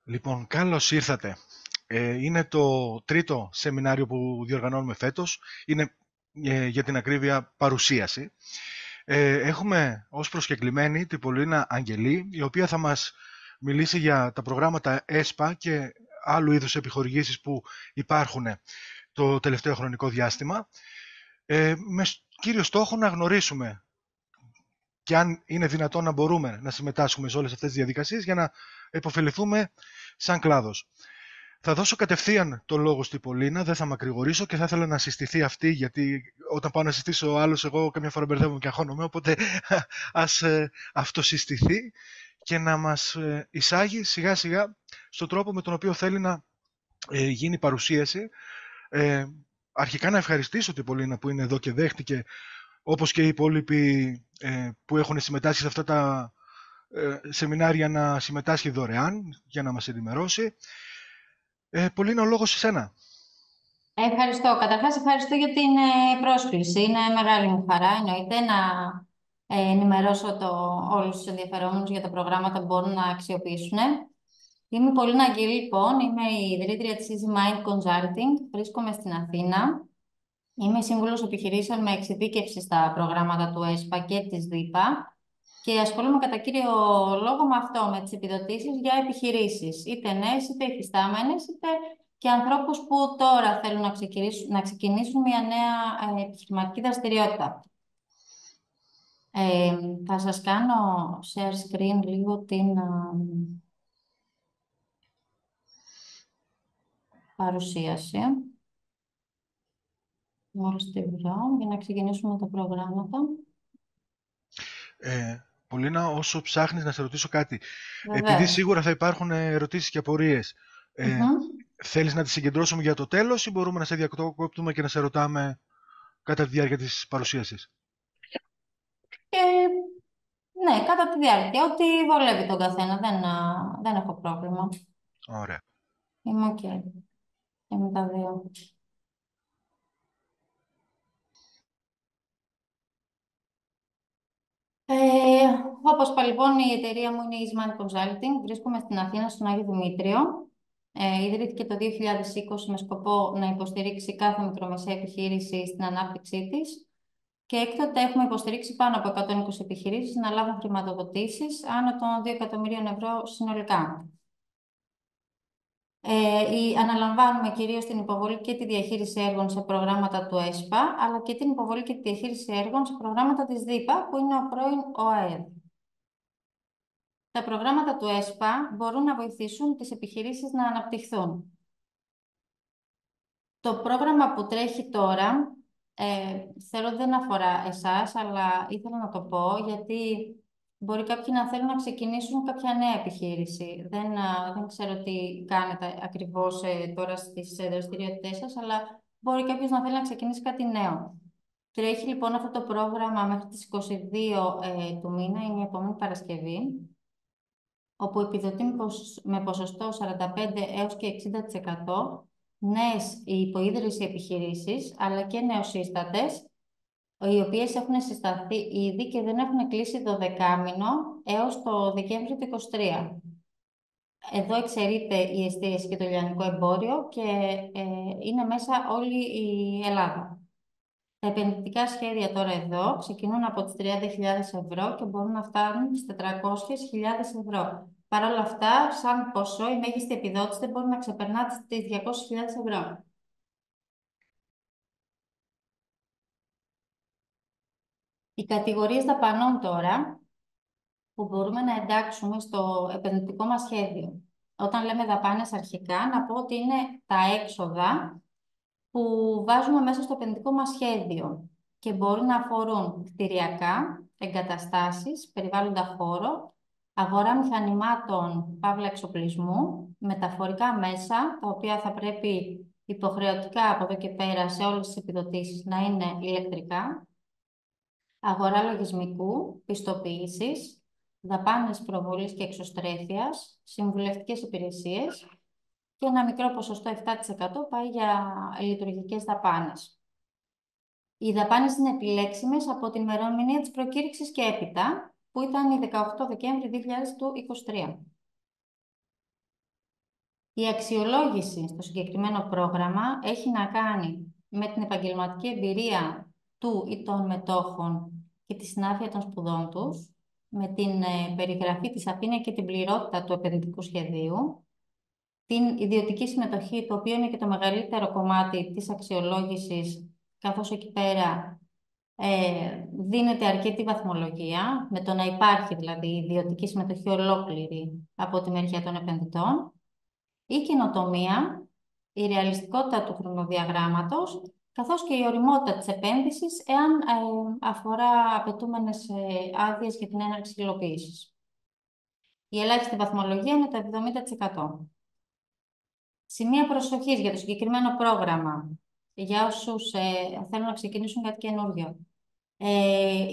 Λοιπόν, καλώς ήρθατε. Είναι το τρίτο σεμινάριο που διοργανώνουμε φέτος. Είναι, για την ακρίβεια, παρουσίαση. Έχουμε ως προσκεκλημένη την Πολίνα Αγγελή, η οποία θα μας μιλήσει για τα προγράμματα ΕΣΠΑ και άλλου είδους επιχορηγήσεις που υπάρχουν το τελευταίο χρονικό διάστημα, με κύριο στόχο να γνωρίσουμε και αν είναι δυνατόν να μπορούμε να συμμετάσχουμε σε όλες αυτές τις διαδικασίες για να υποφεληθούμε σαν κλάδος. Θα δώσω κατευθείαν το λόγο στην Πολίνα, δεν θα μακρηγορήσω και θα ήθελα να συστηθεί αυτή, γιατί όταν πάω να συστήσω ο άλλος, εγώ καμιά φορά μπερδεύομαι και αγχώνομαι, οπότε ας αυτοσυστηθεί και να μας εισάγει σιγά σιγά στον τρόπο με τον οποίο θέλει να γίνει η παρουσίαση. Αρχικά να ευχαριστήσω την Πολίνα που είναι εδώ και δέχτηκε, όπως και οι υπόλοιποι που έχουν συμμετάσχει σε αυτά τα σεμινάρια, να συμμετάσχει δωρεάν για να μας ενημερώσει. Πολύνα, ο λόγος σε σένα. Ευχαριστώ. Καταρχάς, ευχαριστώ για την πρόσκληση. Είναι μεγάλη μου χαρά, εννοείται, να ενημερώσω όλους τους ενδιαφερόμενους για τα προγράμματα που μπορούν να αξιοποιήσουν. Είμαι η Πολίνα Αγγελή, λοιπόν. Είμαι η ιδρύτρια της Easy Mind Consulting. Βρίσκομαι στην Αθήνα. Είμαι σύμβουλος επιχειρήσεων με εξειδίκευση στα προγράμματα του ΕΣΠΑ και της ΔΥΠΑ και ασχολούμαι κατά κύριο λόγο με αυτό, με τις επιδοτήσεις για επιχειρήσεις, είτε νέες είτε υφιστάμενες, είτε και ανθρώπους που τώρα θέλουν να ξεκινήσουν μια νέα επιχειρηματική δραστηριότητα. Θα σας κάνω share screen λίγο την παρουσίαση. Μόλις τη βρω, για να ξεκινήσουμε τα προγράμματα. Πολύνα, όσο ψάχνεις, να σε ρωτήσω κάτι. Επειδή Βεβαίως. σίγουρα θα υπάρχουν ερωτήσεις και απορίες, θέλεις να τις συγκεντρώσουμε για το τέλος ή μπορούμε να σε διακόπτουμε και να σε ρωτάμε κατά τη διάρκεια της παρουσίασης? Και ναι, κατά τη διάρκεια, ό,τι βολεύει τον καθένα, δεν έχω πρόβλημα. Ωραία. Είμαι ok. Και με τα δύο. Όπως είπα, λοιπόν, η εταιρεία μου είναι η Easy Mind Consulting. Βρίσκομαι στην Αθήνα, στον Άγιο Δημήτριο. Ιδρύθηκε το 2020 με σκοπό να υποστηρίξει κάθε μικρομεσαία επιχείρηση στην ανάπτυξή της. Και έκτοτε έχουμε υποστηρίξει πάνω από 120 επιχειρήσεις να λάβουν χρηματοδοτήσεις άνω των 2 εκατομμυρίων ευρώ συνολικά. Αναλαμβάνουμε κυρίως την υποβολή και τη διαχείριση έργων σε προγράμματα του ΕΣΠΑ, αλλά και την υποβολή και τη διαχείριση έργων σε προγράμματα της ΔΥΠΑ, που είναι ο πρώην ΟΑΕΔ. Τα προγράμματα του ΕΣΠΑ μπορούν να βοηθήσουν τις επιχειρήσεις να αναπτυχθούν. Το πρόγραμμα που τρέχει τώρα, θέλω δεν αφορά εσάς, αλλά ήθελα να το πω, γιατί μπορεί κάποιοι να θέλουν να ξεκινήσουν κάποια νέα επιχείρηση. Δεν ξέρω τι κάνετε ακριβώς τώρα στις δραστηριότητές σας, αλλά μπορεί κάποιος να θέλει να ξεκινήσει κάτι νέο. Τρέχει λοιπόν αυτό το πρόγραμμα μέχρι τις 22 του μήνα, είναι η επόμενη Παρασκευή, όπου επιδοτεί με ποσοστό 45 έως και 60% νέες υποίδρυση επιχειρήσεις, αλλά και νεοσύστατες, οι οποίες έχουν συσταθεί ήδη και δεν έχουν κλείσει το 12μηνο έως το Δεκέμβριο του 2023. Εδώ εξαιρείται η εστίαση και το λιανικό εμπόριο και είναι μέσα όλη η Ελλάδα. Τα επενδυτικά σχέδια τώρα εδώ ξεκινούν από τις 30.000 ευρώ και μπορούν να φτάνουν στις 400.000 ευρώ. Παρ' όλα αυτά, σαν ποσό, η μέγιστη επιδότηση δεν μπορεί να ξεπερνά τις 200.000 ευρώ. Οι κατηγορίες δαπανών τώρα που μπορούμε να εντάξουμε στο επενδυτικό μας σχέδιο. Όταν λέμε δαπάνες αρχικά, να πω ότι είναι τα έξοδα που βάζουμε μέσα στο επενδυτικό μας σχέδιο και μπορούν να αφορούν κτηριακά, εγκαταστάσεις, περιβάλλοντα χώρο, αγορά μηχανημάτων, παύλα εξοπλισμού, μεταφορικά μέσα, τα οποία θα πρέπει υποχρεωτικά από εδώ και πέρα σε όλες τις επιδοτήσεις να είναι ηλεκτρικά, αγορά λογισμικού, πιστοποίησης, δαπάνες προβολής και εξωστρέφειας, συμβουλευτικές υπηρεσίες και ένα μικρό ποσοστό 7% πάει για λειτουργικές δαπάνες. Οι δαπάνες είναι επιλέξιμες από την ημερομηνία της προκήρυξης και έπειτα, που ήταν η 18 Δεκέμβρη 2023. Η αξιολόγηση στο συγκεκριμένο πρόγραμμα έχει να κάνει με την επαγγελματική εμπειρία του ή των μετόχων και τη συνάφεια των σπουδών τους, με την περιγραφή της αφήνεια και την πληρότητα του επενδυτικού σχεδίου, την ιδιωτική συμμετοχή, το οποίο είναι και το μεγαλύτερο κομμάτι της αξιολόγησης, καθώς εκεί πέρα δίνεται αρκετή βαθμολογία, με το να υπάρχει δηλαδή ιδιωτική συμμετοχή ολόκληρη από τη μεριά των επενδυτών, η καινοτομία, η ρεαλιστικότητα του χρονοδιαγράμματος, καθώς και η ωριμότητα της επένδυσης, εάν αφορά απαιτούμενες άδειες για την έναρξη υλοποίησης. Η ελάχιστη βαθμολογία είναι το 70%. Σημεία προσοχής για το συγκεκριμένο πρόγραμμα, για όσους θέλουν να ξεκινήσουν κάτι καινούργιο.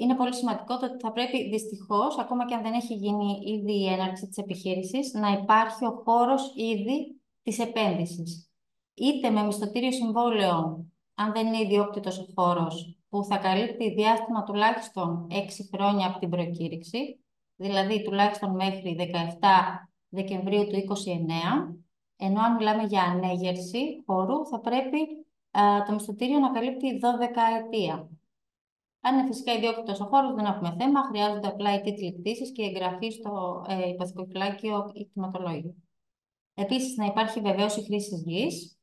Είναι πολύ σημαντικό το ότι θα πρέπει δυστυχώς, ακόμα και αν δεν έχει γίνει ήδη η έναρξη της επιχείρησης, να υπάρχει ο χώρος ήδη της επένδυσης. Είτε με μισθωτήριο συμβόλαιο, αν δεν είναι ιδιόκτητος ο χώρος, που θα καλύπτει διάστημα τουλάχιστον 6 χρόνια από την προκήρυξη, δηλαδή τουλάχιστον μέχρι 17 Δεκεμβρίου του 2029, ενώ αν μιλάμε για ανέγερση χώρου, θα πρέπει το μισθωτήριο να καλύπτει 12 ετία. Αν είναι φυσικά ιδιόκτητος ο χώρος, δεν έχουμε θέμα. Χρειάζονται απλά οι τίτλοι κτήσης και η εγγραφή στο υποθηκοφυλάκιο ή κτηματολόγιο. Επίσης, να υπάρχει βεβαίωση χρήσης γης.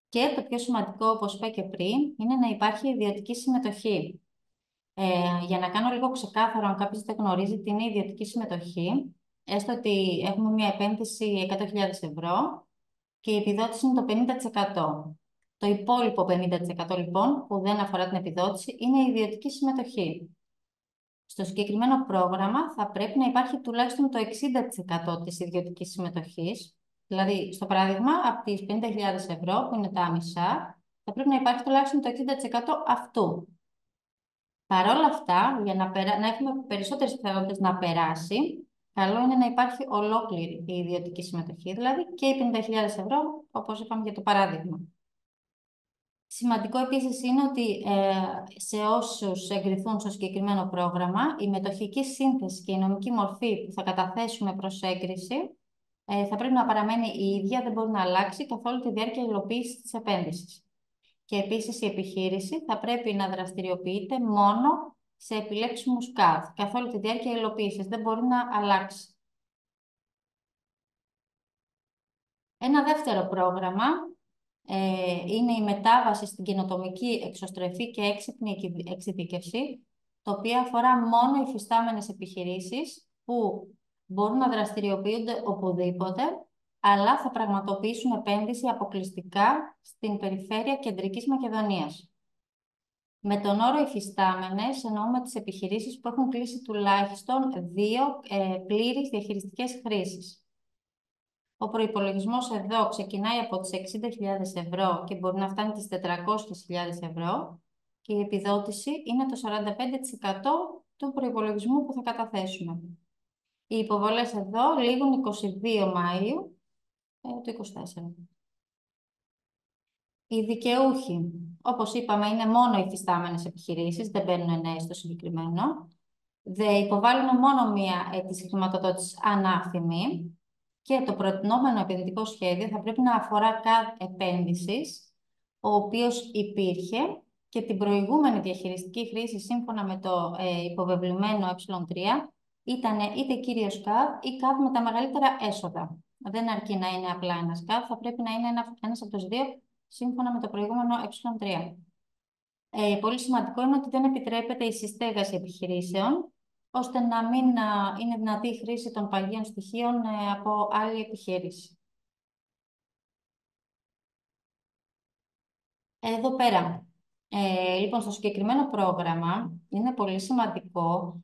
Και το πιο σημαντικό, όπως είπα και πριν, είναι να υπάρχει ιδιωτική συμμετοχή. Για να κάνω λίγο ξεκάθαρο, αν κάποιος δεν γνωρίζει τι είναι η ιδιωτική συμμετοχή, έστω ότι έχουμε μια επένδυση 100.000 ευρώ και η επιδότηση είναι το 50%. Το υπόλοιπο 50% λοιπόν, που δεν αφορά την επιδότηση, είναι η ιδιωτική συμμετοχή. Στο συγκεκριμένο πρόγραμμα θα πρέπει να υπάρχει τουλάχιστον το 60% της ιδιωτικής συμμετοχής. Δηλαδή, στο παράδειγμα, από τις 50.000 ευρώ, που είναι τα μισά, θα πρέπει να υπάρχει τουλάχιστον το 60% αυτού. Παρ' όλα αυτά, για να έχουμε περισσότερες πιθανότητες να περάσει, καλό είναι να υπάρχει ολόκληρη η ιδιωτική συμμετοχή, δηλαδή και οι 50.000 ευρώ, όπως είπαμε για το παράδειγμα. Σημαντικό επίσης είναι ότι σε όσους εγκριθούν στο συγκεκριμένο πρόγραμμα, η μετοχική σύνθεση και η νομική μορφή που θα καταθέσουμε προς έγκριση θα πρέπει να παραμένει η ίδια, δεν μπορεί να αλλάξει καθ' όλη τη διάρκεια υλοποίησης της επένδυσης. Και επίσης η επιχείρηση θα πρέπει να δραστηριοποιείται μόνο σε επιλέξιμους ΚΑΔ καθ' όλη τη διάρκεια υλοποίησης, δεν μπορεί να αλλάξει. Ένα δεύτερο πρόγραμμα είναι η μετάβαση στην καινοτομική εξωστρεφή και έξυπνη εξειδίκευση, το οποίο αφορά μόνο υφιστάμενες επιχειρήσεις που μπορούν να δραστηριοποιούνται οπουδήποτε, αλλά θα πραγματοποιήσουν επένδυση αποκλειστικά στην περιφέρεια Κεντρικής Μακεδονίας. Με τον όρο υφιστάμενες εννοούμε τις επιχειρήσεις που έχουν κλείσει τουλάχιστον 2 πλήρεις διαχειριστικές χρήσεις. Ο προϋπολογισμός εδώ ξεκινάει από τις 60.000 ευρώ και μπορεί να φτάνει τις 400.000 ευρώ και η επιδότηση είναι το 45% του προϋπολογισμού που θα καταθέσουμε. Οι υποβολές εδώ λήγουν 22 Μάιου του 2024. Οι δικαιούχοι, όπως είπαμε, είναι μόνο υφιστάμενες επιχειρήσεις, δεν μπαίνουν νέες στο συγκεκριμένο. Δεν υποβάλλουν μόνο μία αίτηση χρηματοδότησης ανάφημη. Και το προτινόμενο επενδυτικό σχέδιο θα πρέπει να αφορά ΚΑΔ επένδυσης, ο οποίος υπήρχε και την προηγούμενη διαχειριστική χρήση σύμφωνα με το υποβεβλημένο ε3 ήταν είτε κύριος ΚΑΔ ή ΚΑΔ με τα μεγαλύτερα έσοδα. Δεν αρκεί να είναι απλά ένας ΚΑΔ, θα πρέπει να είναι ένας από τους δύο σύμφωνα με το προηγούμενο ε3. Πολύ σημαντικό είναι ότι δεν επιτρέπεται η συστέγαση επιχειρήσεων, ώστε να μην είναι δυνατή η χρήση των παγίων στοιχείων από άλλη επιχείρηση. Εδώ πέρα, λοιπόν, στο συγκεκριμένο πρόγραμμα είναι πολύ σημαντικό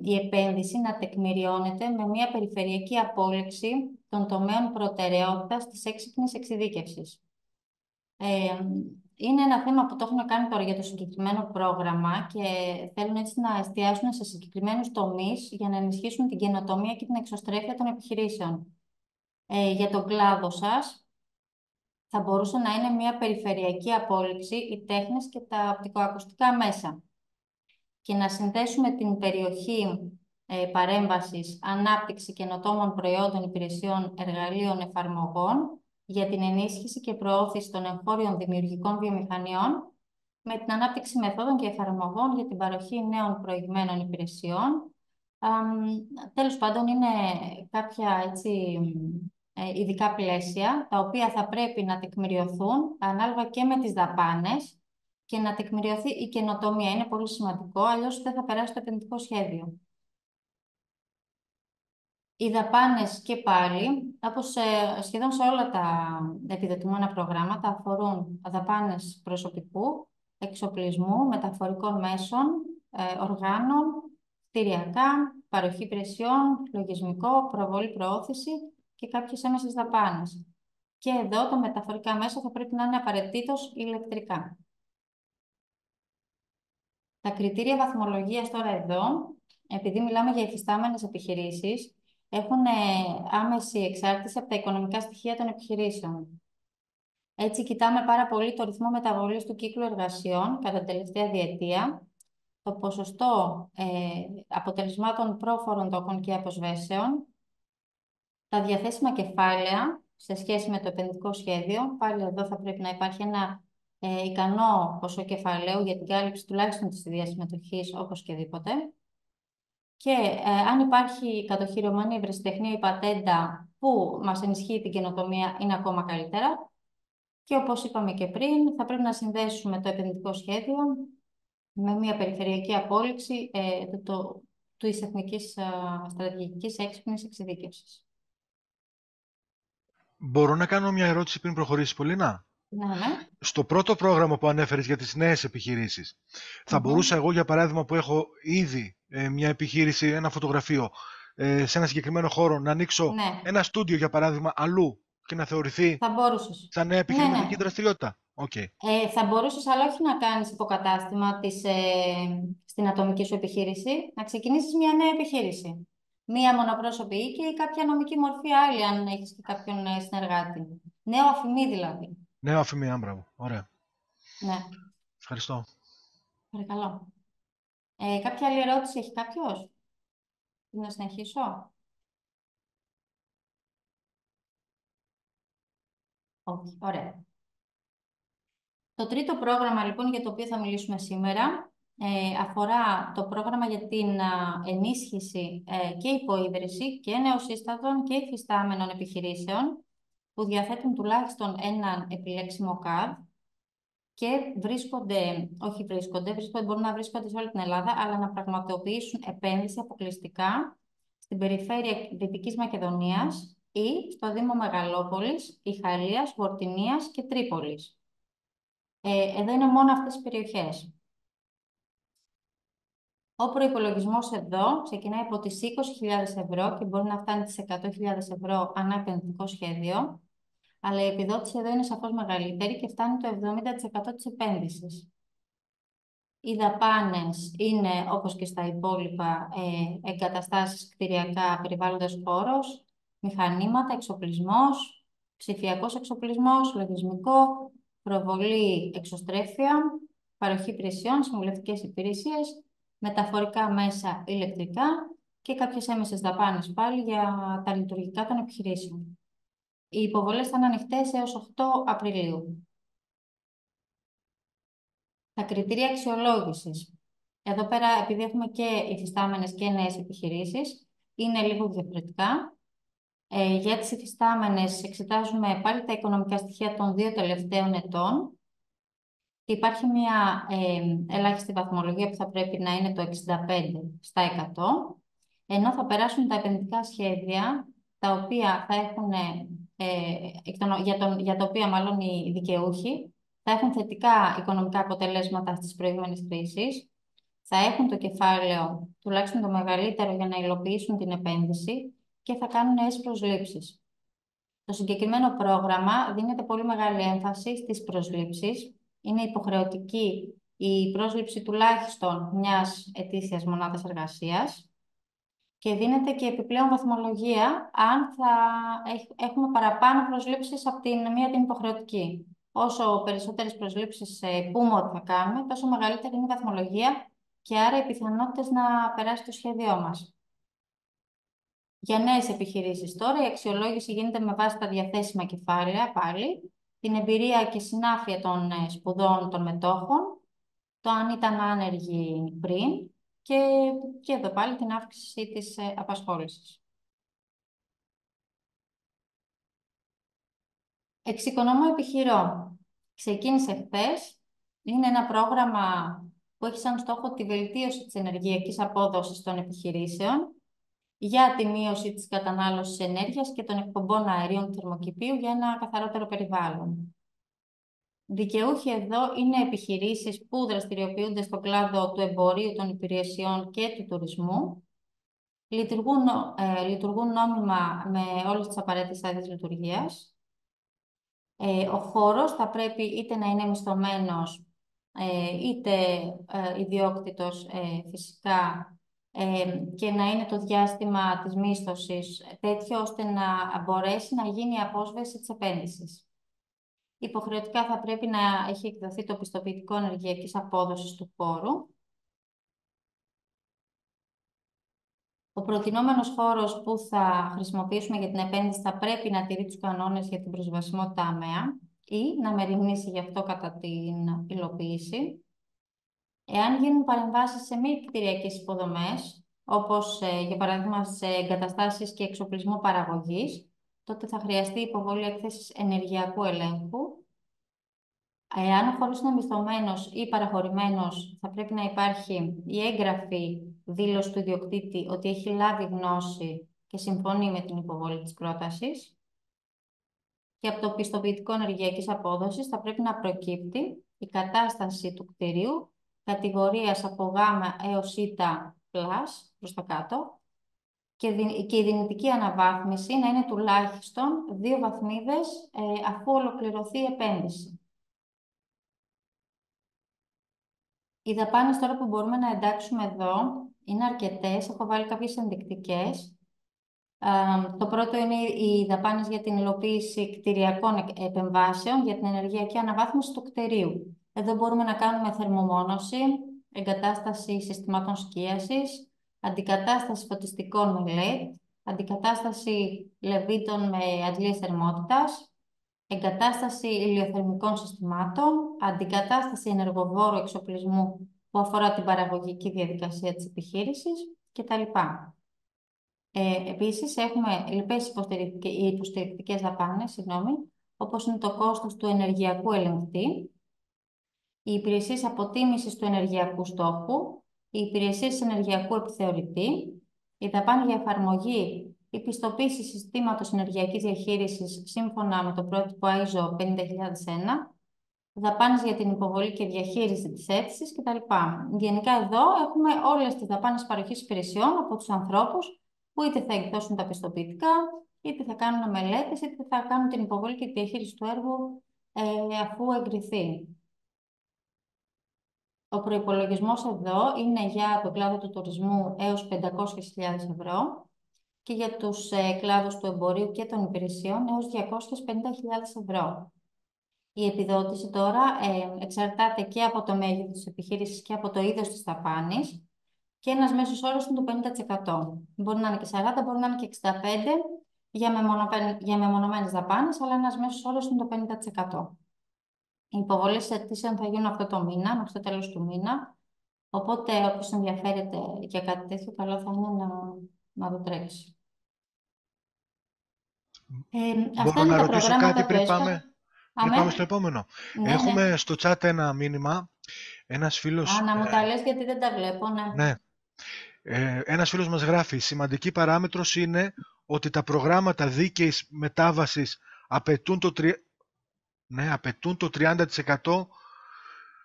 η επένδυση να τεκμηριώνεται με μια περιφερειακή απόλυξη των τομέων προτεραιότητας της έξυπνης εξειδίκευσης. Είναι ένα θέμα που το έχουν κάνει τώρα για το συγκεκριμένο πρόγραμμα και θέλουν έτσι να εστιάσουν σε συγκεκριμένους τομείς για να ενισχύσουν την καινοτομία και την εξωστρέφεια των επιχειρήσεων. Για τον κλάδο σας θα μπορούσε να είναι μια περιφερειακή απόλυξη, οι τέχνες και τα οπτικοακουστικά μέσα. Και να συνδέσουμε την περιοχή παρέμβασης, ανάπτυξη καινοτόμων προϊόντων, υπηρεσιών, εργαλείων, εφαρμογών για την ενίσχυση και προώθηση των εγχώριων δημιουργικών βιομηχανιών με την ανάπτυξη μεθόδων και εφαρμογών για την παροχή νέων προηγμένων υπηρεσιών. Τέλος πάντων, είναι κάποια έτσι, ειδικά πλαίσια, τα οποία θα πρέπει να τεκμηριωθούν ανάλογα και με τις δαπάνες και να τεκμηριωθεί η καινοτομία. Είναι πολύ σημαντικό, αλλιώς δεν θα περάσει το επενδυτικό σχέδιο. Οι δαπάνες και πάλι, όπως σχεδόν σε όλα τα επιδοτούμενα προγράμματα, αφορούν δαπάνες προσωπικού, εξοπλισμού, μεταφορικών μέσων, οργάνων, κτηριακά, παροχή υπηρεσιών, λογισμικό, προβολή, προώθηση και κάποιες έμεσες δαπάνες. Και εδώ τα μεταφορικά μέσα θα πρέπει να είναι απαραίτητος ηλεκτρικά. Τα κριτήρια βαθμολογίας τώρα εδώ, επειδή μιλάμε για υφιστάμενες επιχειρήσεις, έχουν άμεση εξάρτηση από τα οικονομικά στοιχεία των επιχειρήσεων. Έτσι, κοιτάμε πάρα πολύ το ρυθμό μεταβολής του κύκλου εργασιών κατά την τελευταία διετία, το ποσοστό αποτελεσμάτων πρόφορων τόκων και αποσβέσεων, τα διαθέσιμα κεφάλαια σε σχέση με το επενδυτικό σχέδιο. Πάλι εδώ θα πρέπει να υπάρχει ένα ικανό ποσό κεφαλαίου για την κάλυψη τουλάχιστον της ίδιας συμμετοχής, όπως και δίποτε. Και αν υπάρχει κατοχυρωμένη ευρεσιτεχνία ή πατέντα που μας ενισχύει την καινοτομία, είναι ακόμα καλύτερα. Και όπως είπαμε και πριν, θα πρέπει να συνδέσουμε το επενδυτικό σχέδιο με μια περιφερειακή απόλυξη της εθνικής στρατηγικής έξυπνης εξειδίκευσης. Μπορώ να κάνω μια ερώτηση πριν προχωρήσεις, Πολίνα? Ναι. Στο πρώτο πρόγραμμα που ανέφερες για τις νέες επιχειρήσεις, θα μπορούσα εγώ, για παράδειγμα, που έχω ήδη μια επιχείρηση, ένα φωτογραφείο, σε ένα συγκεκριμένο χώρο, να ανοίξω ένα στούντιο, για παράδειγμα, αλλού και να θεωρηθεί σαν νέα επιχειρηματική δραστηριότητα? Okay. Θα μπορούσες, αλλά όχι να κάνεις υποκατάστημα στην ατομική σου επιχείρηση, να ξεκινήσεις μια νέα επιχείρηση. Μία μονοπρόσωπη οίκη ή κάποια νομική μορφή άλλη, αν έχεις και κάποιον συνεργάτη. Νέο αφημί δηλαδή. Νέο αφημί, άμπραβο. Ωραία. Ναι. Ευχαριστώ. Παρακαλώ. Κάποια άλλη ερώτηση έχει κάποιος? Να συνεχίσω. Όχι. Ωραία. Το τρίτο πρόγραμμα, λοιπόν, για το οποίο θα μιλήσουμε σήμερα, αφορά το πρόγραμμα για την ενίσχυση και υποίδρυση και νεοσύστατων και υφιστάμενων επιχειρήσεων που διαθέτουν τουλάχιστον έναν επιλέξιμο CAD και μπορούν να βρίσκονται σε όλη την Ελλάδα, αλλά να πραγματοποιήσουν επένδυση αποκλειστικά στην περιφέρεια Δυτικής Μακεδονίας ή στο Δήμο Μεγαλόπολης, Ιχαλίας, Βορτινίας και Τρίπολης. Εδώ είναι μόνο αυτές οι περιοχές. Ο προϋπολογισμός εδώ ξεκινάει από τις 20.000 ευρώ και μπορεί να φτάνει τις 100.000 ευρώ ανά επενδυτικό σχέδιο, αλλά η επιδότηση εδώ είναι σαφώς μεγαλύτερη και φτάνει το 70% της επένδυσης. Οι δαπάνες είναι, όπως και στα υπόλοιπα, εγκαταστάσεις κτηριακά, περιβάλλοντας χώρος, μηχανήματα, εξοπλισμός, ψηφιακός εξοπλισμός, λογισμικό, προβολή εξωστρέφεια, παροχή υπηρεσιών, συμβουλευτικές υπηρεσίες, μεταφορικά μέσα ηλεκτρικά και κάποιες έμεσες δαπάνες πάλι για τα λειτουργικά των επιχειρήσεων. Οι υποβολές θα είναι ανοιχτές έως 8 Απριλίου. Τα κριτήρια αξιολόγησης. Εδώ πέρα, επειδή έχουμε και υφιστάμενες και νέες επιχειρήσεις, είναι λίγο διαφορετικά. Για τις υφιστάμενες εξετάζουμε πάλι τα οικονομικά στοιχεία των 2 τελευταίων ετών. Υπάρχει μια ελάχιστη βαθμολογία που θα πρέπει να είναι το 65%, ενώ θα περάσουν τα επενδυτικά σχέδια, τα οποία θα έχουν, για τα οποία μάλλον οι δικαιούχοι θα έχουν θετικά οικονομικά αποτελέσματα στις προηγούμενες κρίσεις, θα έχουν το κεφάλαιο τουλάχιστον το μεγαλύτερο για να υλοποιήσουν την επένδυση και θα κάνουν νέες προσλήψεις. Το συγκεκριμένο πρόγραμμα δίνεται πολύ μεγάλη έμφαση στις προσλήψεις. Είναι υποχρεωτική η πρόσληψη τουλάχιστον μιας ετήσιας μονάδας εργασίας και δίνεται και επιπλέον βαθμολογία αν θα έχουμε παραπάνω προσλήψεις από την μία την υποχρεωτική. Όσο περισσότερες προσλήψεις πούμε ότι θα κάνουμε, τόσο μεγαλύτερη είναι η βαθμολογία και άρα οι πιθανότητες να περάσει το σχέδιό μας. Για νέες επιχειρήσεις τώρα, η αξιολόγηση γίνεται με βάση τα διαθέσιμα κεφάλαια πάλι, την εμπειρία και συνάφεια των σπουδών των μετόχων, το αν ήταν άνεργοι πριν και εδώ πάλι την αύξηση της απασχόλησης. Εξοικονομώ επιχειρώ. Ξεκίνησε χθες. Είναι ένα πρόγραμμα που έχει σαν στόχο τη βελτίωση της ενεργειακής απόδοσης των επιχειρήσεων για τη μείωση της κατανάλωσης ενέργειας και των εκπομπών αερίων θερμοκηπίου για ένα καθαρότερο περιβάλλον. Δικαιούχοι εδώ είναι επιχειρήσεις που δραστηριοποιούνται στον κλάδο του εμπορίου, των υπηρεσιών και του τουρισμού. Λειτουργούν νόμιμα με όλες τις απαραίτητες άδειες λειτουργίας. Ο χώρος θα πρέπει είτε να είναι μισθωμένος, είτε ιδιόκτητος φυσικά, και να είναι το διάστημα της μίσθωσης τέτοιο ώστε να μπορέσει να γίνει η απόσβεση της επένδυσης. Υποχρεωτικά θα πρέπει να έχει εκδοθεί το πιστοποιητικό ενεργειακής απόδοσης του χώρου. Ο προτινόμενος χώρος που θα χρησιμοποιήσουμε για την επένδυση θα πρέπει να τηρεί τους κανόνες για την προσβασιμότητα ΑΜΕΑ ή να μεριμνήσει γι' αυτό κατά την υλοποίηση. Εάν γίνουν παρεμβάσεις σε μη κτηριακές υποδομές, όπως για παράδειγμα σε εγκαταστάσεις και εξοπλισμό παραγωγής, τότε θα χρειαστεί υποβολή έκθεσης ενεργειακού ελέγχου. Εάν ο χώρος είναι μισθωμένος ή παραχωρημένος, θα πρέπει να υπάρχει η έγγραφη δήλωση του ιδιοκτήτη ότι έχει λάβει γνώση και συμφωνεί με την υποβολή της πρότασης. Και από το πιστοποιητικό ενεργειακής απόδοσης θα πρέπει να προκύπτει η κατάσταση του κτηρίου κατηγορίας από Γ έως Υ+, προς τα κάτω, και η δυνητική αναβάθμιση να είναι τουλάχιστον 2 βαθμίδες αφού ολοκληρωθεί η επένδυση. Οι δαπάνες τώρα που μπορούμε να εντάξουμε εδώ είναι αρκετές. Έχω βάλει κάποιες ενδεικτικές. Το πρώτο είναι οι δαπάνες για την υλοποίηση κτηριακών επεμβάσεων για την ενεργειακή αναβάθμιση του κτηρίου. Εδώ μπορούμε να κάνουμε θερμομόνωση, εγκατάσταση συστημάτων σκίασης, αντικατάσταση φωτιστικών με LED, αντικατάσταση λεβίτων με αντλίες θερμότητας, εγκατάσταση ηλιοθερμικών συστημάτων, αντικατάσταση ενεργοβόρου εξοπλισμού που αφορά την παραγωγική διαδικασία της επιχείρησης κτλ. Επίσης, έχουμε λοιπές υποστηρικτικές δαπάνες, όπως είναι το κόστος του ενεργειακού ελεγκτή, οι υπηρεσίες αποτίμησης του ενεργειακού στόχου, οι υπηρεσίες ενεργειακού επιθεωρητή, η δαπάνη για εφαρμογή ή πιστοποίηση συστήματος ενεργειακής διαχείρισης σύμφωνα με το πρότυπο ISO 50001, δαπάνες για την υποβολή και διαχείριση της αίτησης κτλ. Γενικά εδώ έχουμε όλες τις δαπάνες παροχής υπηρεσιών από τους ανθρώπους που είτε θα εκδώσουν τα πιστοποιητικά, είτε θα κάνουν μελέτες, είτε θα κάνουν την υποβολή και τη διαχείριση του έργου αφού εγκριθεί. Ο προϋπολογισμός εδώ είναι για το κλάδο του τουρισμού έως 500.000 ευρώ και για τους κλάδους του εμπορίου και των υπηρεσιών έως 250.000 ευρώ. Η επιδότηση τώρα εξαρτάται και από το μέγεθος της επιχείρησης και από το είδος της δαπάνης και ένας μέσος όρος είναι το 50%. Μπορεί να είναι και 40, μπορεί να είναι και 65 για μεμονωμένες δαπάνες, αλλά ένας μέσος όρος είναι το 50%. Οι υποβολές αιτήσεων θα γίνουν αυτό το μήνα, μέχρι το τέλος του μήνα. Οπότε, όποιος ενδιαφέρεται για κάτι τέτοιο, καλό θα είναι να το τρέξει. Αυτά Μπορώ είναι να τα ρωτήσω κάτι προγράμματα που έσπα. πριν Αμέ. πάμε στο επόμενο. Ναι, Έχουμε ναι. στο chat ένα μήνυμα. Ένας φίλος, Να μου τα λες γιατί δεν τα βλέπω, ναι. ναι, ένας φίλος μας γράφει: σημαντική παράμετρος είναι ότι τα προγράμματα δίκαιης μετάβασης απαιτούν το 30%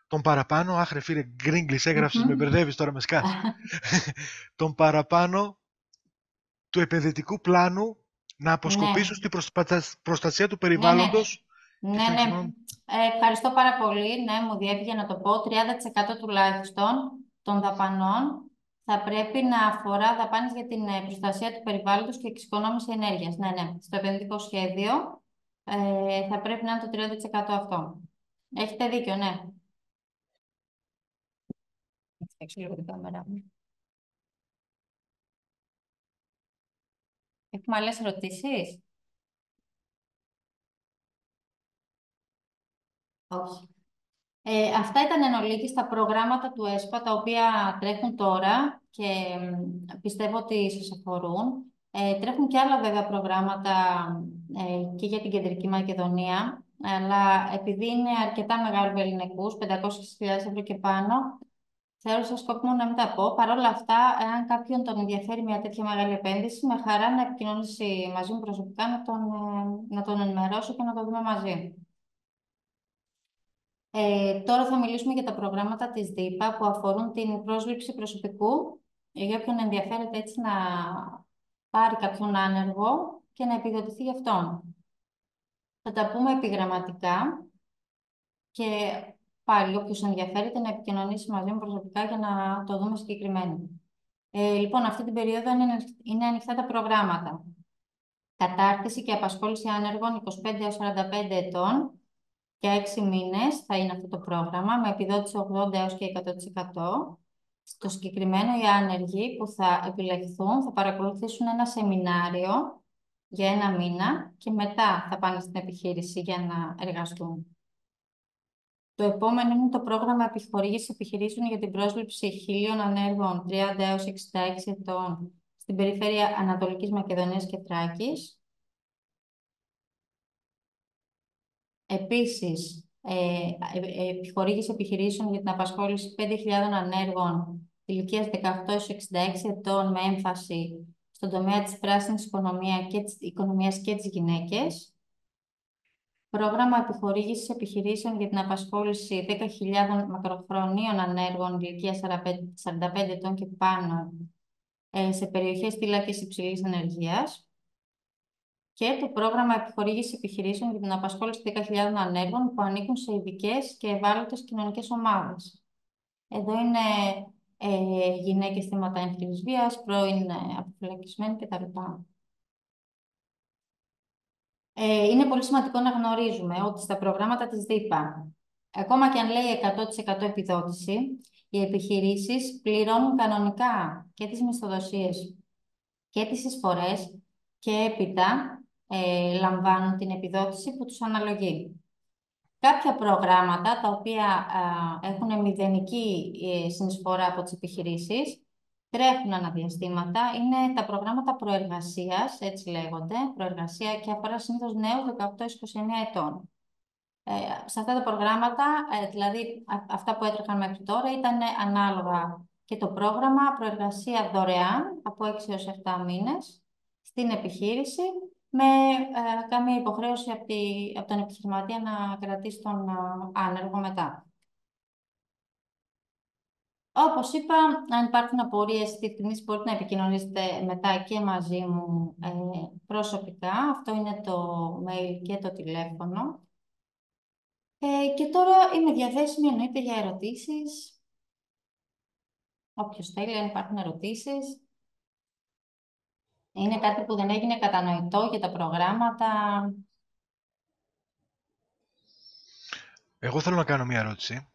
των παραπάνω. Αχ ρε φίλε, γκρίγκλις έγραψες, με μπερδεύεις τώρα, με σκάς. Τον παραπάνω του επενδυτικού πλάνου να αποσκοπήσουν Ναι, στην προστασία του ναι, ναι. περιβάλλοντος και Ναι, στην ναι. εξοικονόμηση. Ευχαριστώ πάρα πολύ. Ναι, μου διέφυγε να το πω. 30% τουλάχιστον των δαπανών θα πρέπει να αφορά δαπάνες για την προστασία του περιβάλλοντος και εξοικονόμηση ενέργειας. Ναι, ναι. Στο επενδυτικό σχέδιο θα πρέπει να είναι το 30% αυτό. Έχετε δίκιο, ναι. Θα φτιάξω λίγο την κάμερα μου. Έχουμε άλλες ερωτήσεις? Όχι. Αυτά ήταν εν ολίγης τα προγράμματα του ΕΣΠΑ, τα οποία τρέχουν τώρα και πιστεύω ότι σας αφορούν. Τρέχουν και άλλα βέβαια προγράμματα και για την Κεντρική Μακεδονία, αλλά επειδή είναι αρκετά μεγάλο για ελληνικούς, 500.000 ευρώ και πάνω, θεώρησα σκόπιμο να μην τα πω. Παρ' όλα αυτά, εάν κάποιον τον ενδιαφέρει μια τέτοια μεγάλη επένδυση, με χαρά να επικοινωνήσει μαζί μου προσωπικά, να τον ενημερώσω και να το δούμε μαζί. Τώρα θα μιλήσουμε για τα προγράμματα της ΔΥΠΑ που αφορούν την πρόσληψη προσωπικού για όποιον ενδιαφέρεται έτσι να πάρει κάποιον άνεργο και να επιδοτηθεί γι' αυτόν. Θα τα πούμε επιγραμματικά και πάλι όποιος ενδιαφέρεται να επικοινωνήσει μαζί μου προσωπικά για να το δούμε συγκεκριμένα. Λοιπόν, αυτή την περίοδο είναι ανοιχτά τα προγράμματα. Κατάρτιση και απασχόληση άνεργων 25 έως 45 ετών. Για 6 μήνες θα είναι αυτό το πρόγραμμα, με επιδότηση 80 έως και 100%. Στο συγκεκριμένο, οι άνεργοι που θα επιλεχθούν θα παρακολουθήσουν ένα σεμινάριο για 1 μήνα και μετά θα πάνε στην επιχείρηση για να εργαστούν. Το επόμενο είναι το πρόγραμμα επιχορήγησης επιχειρήσεων για την πρόσληψη 1.000 ανέργων 30 έως 66 ετών στην περιφέρεια Ανατολικής Μακεδονίας και Θράκης. Επίσης, επιχορήγηση επιχειρήσεων για την απασχόληση 5.000 ανέργων ηλικίας 18 έως 66 ετών με έμφαση στον τομέα της πράσινης οικονομίας και τις γυναίκες. Πρόγραμμα επιχορήγησης επιχειρήσεων για την απασχόληση 10.000 μακροχρονίων ανέργων ηλικίας 45 ετών και πάνω σε περιοχές θύλακες υψηλής ενεργείας. Και το πρόγραμμα επιχορήγησης επιχειρήσεων για την απασχόληση 10.000 ανέργων που ανήκουν σε ειδικές και ευάλωτες κοινωνικές ομάδες. Εδώ είναι γυναίκες θύματα έμφυλης βίας, πρώην αποφυλακισμένοι κτλ. Είναι πολύ σημαντικό να γνωρίζουμε ότι στα προγράμματα της ΔΥΠΑ, ακόμα και αν λέει 100% επιδότηση, οι επιχειρήσεις πληρώνουν κανονικά και τις μισθοδοσίες και τις εισφορές και έπειτα λαμβάνουν την επιδότηση που τους αναλογεί. Κάποια προγράμματα τα οποία έχουν μηδενική συνεισφορά από τις επιχειρήσεις τρέχουν αναδιαστήματα. Είναι τα προγράμματα προεργασίας, έτσι λέγονται, προεργασία και αφορά συνήθως νέους 18-29 ετών. Σε αυτά τα προγράμματα, δηλαδή αυτά που έτρεχαν μέχρι τώρα, ήταν ανάλογα και το πρόγραμμα προεργασία δωρεάν από 6 έως 7 μήνες στην επιχείρηση, με καμία υποχρέωση από τον επιχειρηματία να κρατήσει τον άνεργο μετά. Όπως είπα, αν υπάρχουν απορίες στη στιγμή, μπορείτε να επικοινωνήσετε μετά και μαζί μου προσωπικά. Αυτό είναι το mail και το τηλέφωνο. Και τώρα είμαι διαθέσιμη εννοείται για ερωτήσεις. Όποιος θέλει, αν υπάρχουν ερωτήσεις. Είναι κάτι που δεν έγινε κατανοητό για τα προγράμματα. Εγώ θέλω να κάνω μια ερώτηση.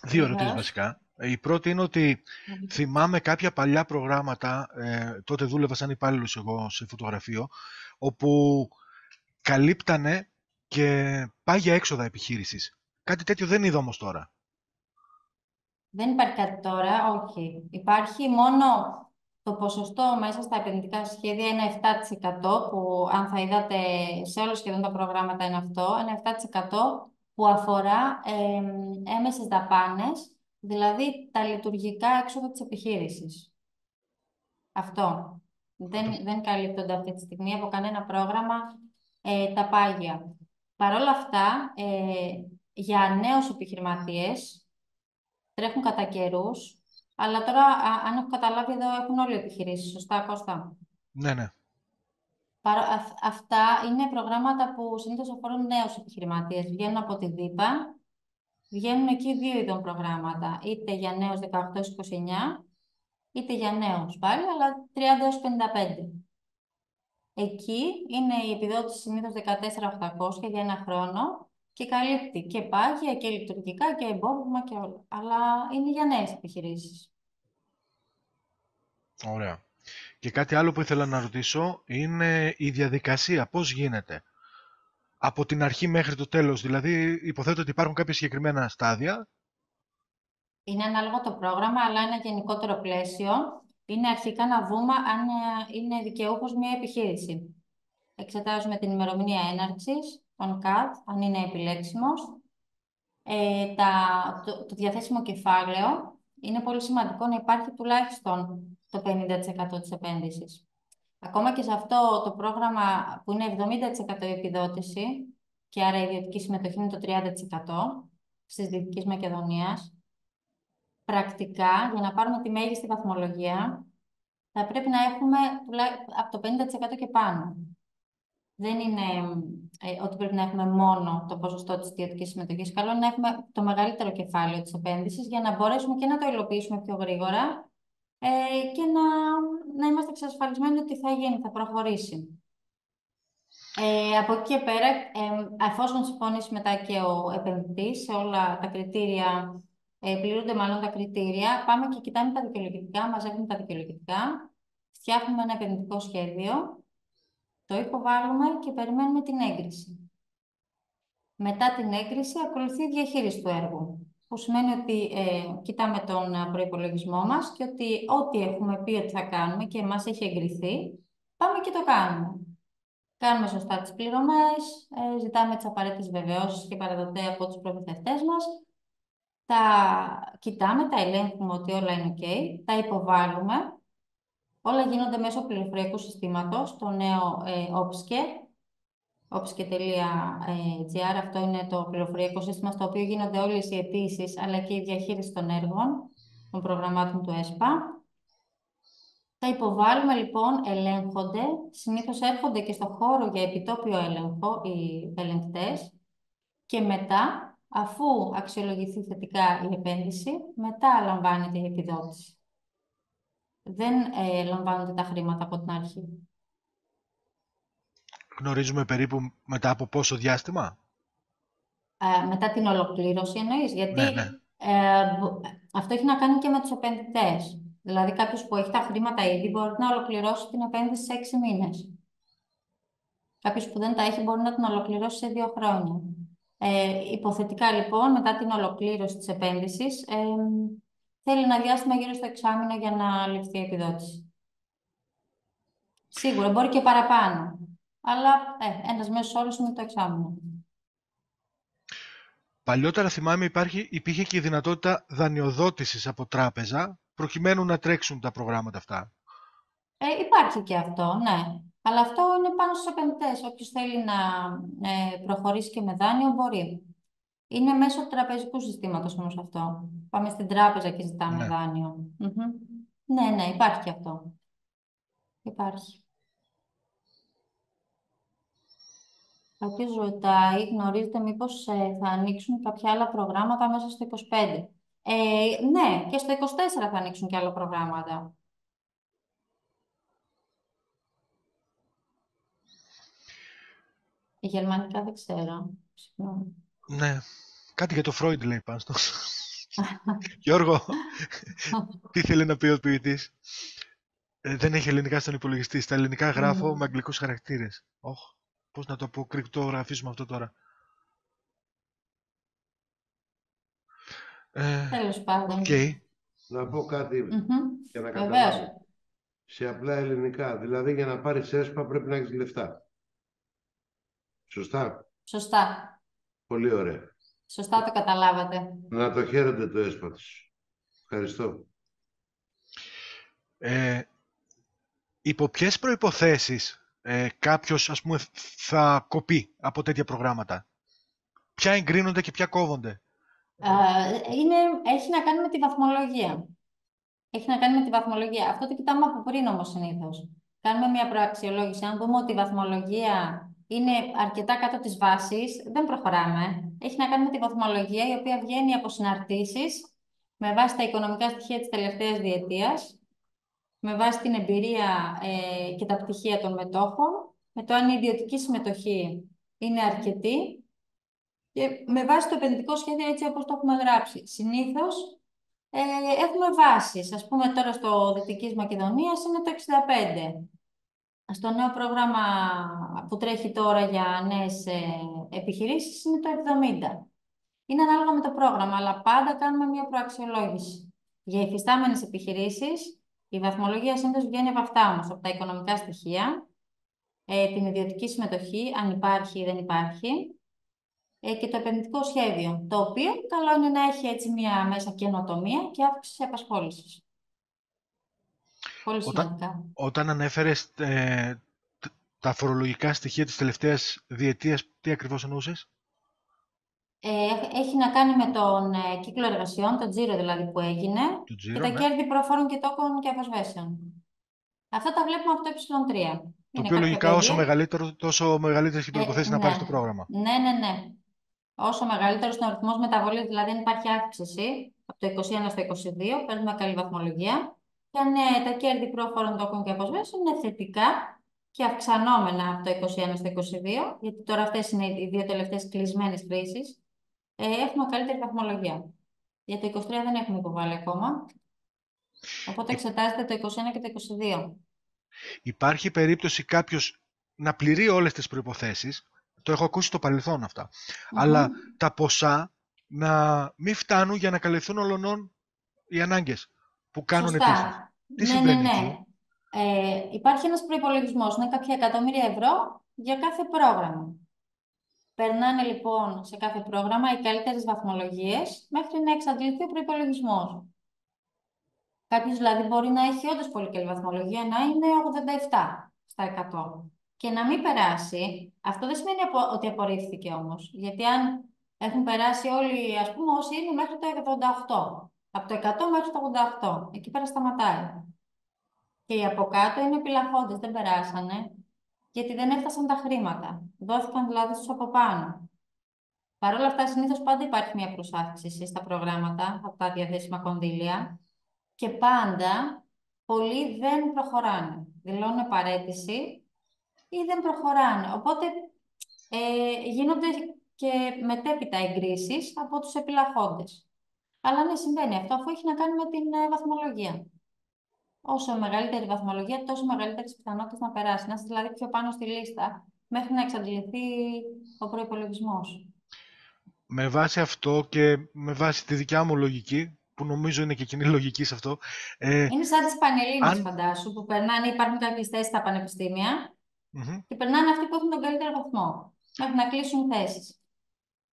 Δύο ερωτήσεις Βεβαίως. βασικά. Η πρώτη είναι ότι θυμάμαι κάποια παλιά προγράμματα, τότε δούλευα σαν υπάλληλος εγώ σε φωτογραφείο, όπου καλύπτανε και πάγια έξοδα επιχείρησης. Κάτι τέτοιο δεν είδα όμως τώρα. Δεν υπάρχει κάτι τώρα, όχι. Υπάρχει μόνο το ποσοστό μέσα στα επενδυτικά σχέδια, είναι 7%, που αν θα είδατε σε όλα σχεδόν τα προγράμματα είναι αυτό, ένα 7% που αφορά έμεσες δαπάνες, δηλαδή τα λειτουργικά έξοδα της επιχείρησης. Αυτό. Δεν καλύπτονται αυτή τη στιγμή από κανένα πρόγραμμα τα πάγια. Παρ' όλα αυτά, για νέους επιχειρηματίες, τρέχουν κατά καιρούς, αλλά τώρα, αν έχω καταλάβει, εδώ έχουν όλοι οι επιχειρήσεις. Σωστά, Κώστα? Ναι, ναι. Αυτά είναι προγράμματα που συνήθως αφορούν νέους επιχειρηματίες. Βγαίνουν από τη ΔΥΠΑ, βγαίνουν εκεί δύο είδων προγράμματα. Είτε για νέους 18-29, είτε για νέους πάλι, αλλά 30-55. Εκεί είναι η επιδότηση συνήθως 14.800 για 1 χρόνο και καλύπτει και πάγια και λειτουργικά και εμπόρευμα και όλα. Αλλά είναι για νέες επιχειρήσεις. Ωραία. Και κάτι άλλο που ήθελα να ρωτήσω είναι η διαδικασία, πώς γίνεται. Από την αρχή μέχρι το τέλος, δηλαδή υποθέτω ότι υπάρχουν κάποια συγκεκριμένα στάδια. Είναι ανάλογο το πρόγραμμα, αλλά ένα γενικότερο πλαίσιο είναι αρχικά να δούμε αν είναι δικαιούχος μια επιχείρηση. Εξετάζουμε την ημερομηνία έναρξης, τον ΚΑΤ, αν είναι επιλέξιμος, το διαθέσιμο κεφάλαιο. Είναι πολύ σημαντικό να υπάρχει τουλάχιστον το 50% της επένδυσης. Ακόμα και σε αυτό το πρόγραμμα που είναι 70% η επιδότηση και άρα η ιδιωτική συμμετοχή είναι το 30% στις Δυτικής Μακεδονίας, πρακτικά για να πάρουμε τη μέγιστη βαθμολογία θα πρέπει να έχουμε από το 50% και πάνω. Δεν είναι ότι πρέπει να έχουμε μόνο το ποσοστό της ιδιωτικής συμμετοχής. Καλό είναι να έχουμε το μεγαλύτερο κεφάλαιο της επένδυσης για να μπορέσουμε και να το υλοποιήσουμε πιο γρήγορα και να είμαστε εξασφαλισμένοι ότι θα γίνει, θα προχωρήσει. Από εκεί και πέρα, εφόσον συμφωνήσει μετά και ο επενδυτής σε όλα τα κριτήρια, πληρούνται μάλλον τα κριτήρια, πάμε και κοιτάμε τα δικαιολογητικά, μαζεύουμε τα δικαιολογητικά, φτιάχνουμε ένα επενδυτικό σχέδιο, το υποβάλλουμε και περιμένουμε την έγκριση. Μετά την έγκριση ακολουθεί η διαχείριση του έργου, που σημαίνει ότι κοιτάμε τον προϋπολογισμό μας και ότι ό,τι έχουμε πει ότι θα κάνουμε και μας έχει εγκριθεί, πάμε και το κάνουμε. Κάνουμε σωστά τις πληρωμές, ζητάμε τις απαραίτητες βεβαιώσεις και παραδοτέα από τους προμηθευτές μας, τα κοιτάμε, τα ελέγχουμε ότι όλα είναι OK, τα υποβάλλουμε, όλα γίνονται μέσω πληροφοριακού συστήματος, το νέο opske.gr, αυτό είναι το πληροφοριακό σύστημα στο οποίο γίνονται όλες οι αιτήσεις, αλλά και η διαχείριση των έργων, των προγραμμάτων του ΕΣΠΑ. Τα υποβάλλουμε λοιπόν, ελέγχονται, συνήθως έρχονται και στο χώρο για επιτόπιο έλεγχο οι ελεγκτές και μετά, αφού αξιολογηθεί θετικά η επένδυση, μετά λαμβάνεται η επιδότηση. Δεν λαμβάνονται τα χρήματα από την αρχή. Γνωρίζουμε περίπου μετά από πόσο διάστημα. Μετά την ολοκλήρωση εννοείς, γιατί Ναι, ναι. αυτό έχει να κάνει και με τους επενδυτές. Δηλαδή κάποιος που έχει τα χρήματα ήδη μπορεί να ολοκληρώσει την επένδυση σε 6 μήνες. Κάποιος που δεν τα έχει μπορεί να την ολοκληρώσει σε 2 χρόνια. Υποθετικά λοιπόν, μετά την ολοκλήρωση της επένδυσης, θέλει ένα διάστημα γύρω στο εξάμηνο για να ληφθεί η επιδότηση. Σίγουρα, μπορεί και παραπάνω. Αλλά ένας μέσος όρος είναι το εξάμηνο. Παλιότερα θυμάμαι υπήρχε και η δυνατότητα δανειοδότησης από τράπεζα προκειμένου να τρέξουν τα προγράμματα αυτά. Υπάρχει και αυτό, ναι. Αλλά αυτό είναι πάνω στους επενδυτές. Όποιος θέλει να προχωρήσει και με δάνειο μπορεί. Είναι μέσω του τραπεζικού συστήματος όμως αυτό. Πάμε στην τράπεζα και ζητάμε Ναι. δάνειο. Ναι, ναι, υπάρχει και αυτό. Υπάρχει. Κάποιος ρωτάει, γνωρίζετε μήπως θα ανοίξουν κάποια άλλα προγράμματα μέσα στο 25. Ναι, και στο 24 θα ανοίξουν και άλλα προγράμματα. Γερμανικά δεν ξέρω. Συγγνώμη. Ναι. Κάτι για το Freud λέει πάνω στο. Γιώργο, τι θέλει να πει ο ποιητής. Δεν έχει ελληνικά στον υπολογιστή. Στα ελληνικά γράφω με αγγλικούς χαρακτήρες. Πώς να το πω, κρυπτογραφήσουμε αυτό τώρα. Τέλος πάντων. Να πω κάτι για να Βεβαίως. καταλάβω. Σε απλά ελληνικά. Δηλαδή για να πάρεις ΕΣΠΑ πρέπει να έχεις λεφτά. Σωστά. Σωστά. Πολύ ωραία. Σωστά το καταλάβατε. Να το χαίρονται το ΕΣΠΑ τους. Ευχαριστώ. Υπό ποιες προϋποθέσεις κάποιος, ας πούμε, θα κοπεί από τέτοια προγράμματα? Ποια εγκρίνονται και ποια κόβονται? Έχει να κάνει με τη βαθμολογία. Έχει να κάνει με τη βαθμολογία. Αυτό το κοιτάμε από πριν όμως συνήθως. Κάνουμε μια προαξιολόγηση. Αν δούμε ότι η βαθμολογία είναι αρκετά κάτω της βάσης, δεν προχωράμε. Έχει να κάνει με τη βαθμολογία, η οποία βγαίνει από συναρτήσεις με βάση τα οικονομικά στοιχεία της τελευταίας διετίας, με βάση την εμπειρία και τα πτυχία των μετόχων, με το αν η ιδιωτική συμμετοχή είναι αρκετή και με βάση το επενδυτικό σχέδιο έτσι όπως το έχουμε γράψει. Συνήθως Έχουμε βάσεις. Ας πούμε τώρα στο Δυτικής Μακεδονίας είναι το 65. Στο νέο πρόγραμμα που τρέχει τώρα για νέες επιχειρήσεις είναι το 70. Είναι ανάλογα με το πρόγραμμα, αλλά πάντα κάνουμε μια προαξιολόγηση. Για υφιστάμενες επιχειρήσεις, η βαθμολογία συνήθως βγαίνει από αυτά όμως, από τα οικονομικά στοιχεία, την ιδιωτική συμμετοχή, αν υπάρχει ή δεν υπάρχει, και το επενδυτικό σχέδιο, το οποίο καλό είναι να έχει έτσι μια μέσα καινοτομία και αύξηση απασχόλησης. Πολύ Όταν, σημαντικά. όταν ανέφερες τα φορολογικά στοιχεία της τελευταίας διετίας, τι ακριβώς εννοούσες? Έχει να κάνει με τον κύκλο εργασιών, τον τζίρο δηλαδή που έγινε, Το και τζίρο, τα ναι. κέρδη προφόρων και τόκων και αποσβέσεων. Αυτά τα βλέπουμε από το ε3. Το Είναι οποίο κάποια λογικά όσο περίοδο. μεγαλύτερο, τόσο μεγαλύτερες οι προϋποθέσεις να πάρεις το Ναι, πρόγραμμα. ναι. Όσο μεγαλύτερο είναι ο ρυθμός μεταβολής, δηλαδή αν υπάρχει αύξηση από το 21 στο 22, παίρνουμε καλή βαθμολογία. Και αν τα κέρδη προφόρων τόκων και αποσβέσεων είναι θετικά και αυξανόμενα από το 21 στο 22, γιατί τώρα αυτές είναι οι δύο τελευταίες κλεισμένες χρήσεις, έχουμε καλύτερη βαθμολογία. Για το 23 δεν έχουμε υποβάλει ακόμα, οπότε Υ- εξετάζεται το 21 και το 22. Υπάρχει περίπτωση κάποιος να πληρεί όλες τις προϋποθέσεις, το έχω ακούσει στο παρελθόν αυτά, αλλά Μμμ. τα ποσά να μην φτάνουν για να καλυφθούν ολονών οι ανάγκες που κάνουν Σωστά. αιτήσεις. Τι Ναι. συμβαίνει εκεί? Υπάρχει ένας προϋπολογισμός, είναι κάποια εκατομμύρια ευρώ για κάθε πρόγραμμα. Περνάνε λοιπόν σε κάθε πρόγραμμα οι καλύτερες βαθμολογίες μέχρι να εξαντληθεί ο προϋπολογισμός. Κάποιος δηλαδή μπορεί να έχει όντως πολύ καλή βαθμολογία, να είναι 87 στα 100 και να μην περάσει. Αυτό δεν σημαίνει ότι απορρίφθηκε όμως. Γιατί αν έχουν περάσει όλοι, ας πούμε, όσοι είναι μέχρι το 88, από το 100 μέχρι το 88, εκεί πέρα σταματάει. Και οι από κάτω είναι επιλαχόντες, δεν περάσανε, γιατί δεν έφτασαν τα χρήματα. Δόθηκαν δηλαδή στους από πάνω. Παρ' όλα αυτά, συνήθως πάντα υπάρχει μια προσάυξηση στα προγράμματα από τα διαθέσιμα κονδύλια και πάντα πολλοί δεν προχωράνε. Δηλώνουν παραίτηση ή δεν προχωράνε. Οπότε γίνονται και μετέπειτα εγκρίσεις από τους επιλαχόντες. Αλλά ναι, συμβαίνει αυτό αφού έχει να κάνει με την βαθμολογία. Όσο μεγαλύτερη η βαθμολογία, τόσο μεγαλύτερες πιθανότητες να περάσει. Να είστε δηλαδή πιο πάνω στη λίστα μέχρι να εξαντληθεί ο προϋπολογισμός. Με βάση αυτό και με βάση τη δικιά μου λογική, που νομίζω είναι και κοινή λογική σε αυτό, Είναι σαν τις πανελλήνιες, αν, φαντάσου, που περνάνε, υπάρχουν κάποιες θέσεις στα πανεπιστήμια Μμμ. και περνάνε αυτοί που έχουν τον καλύτερο βαθμό, μέχρι να κλείσουν θέσεις.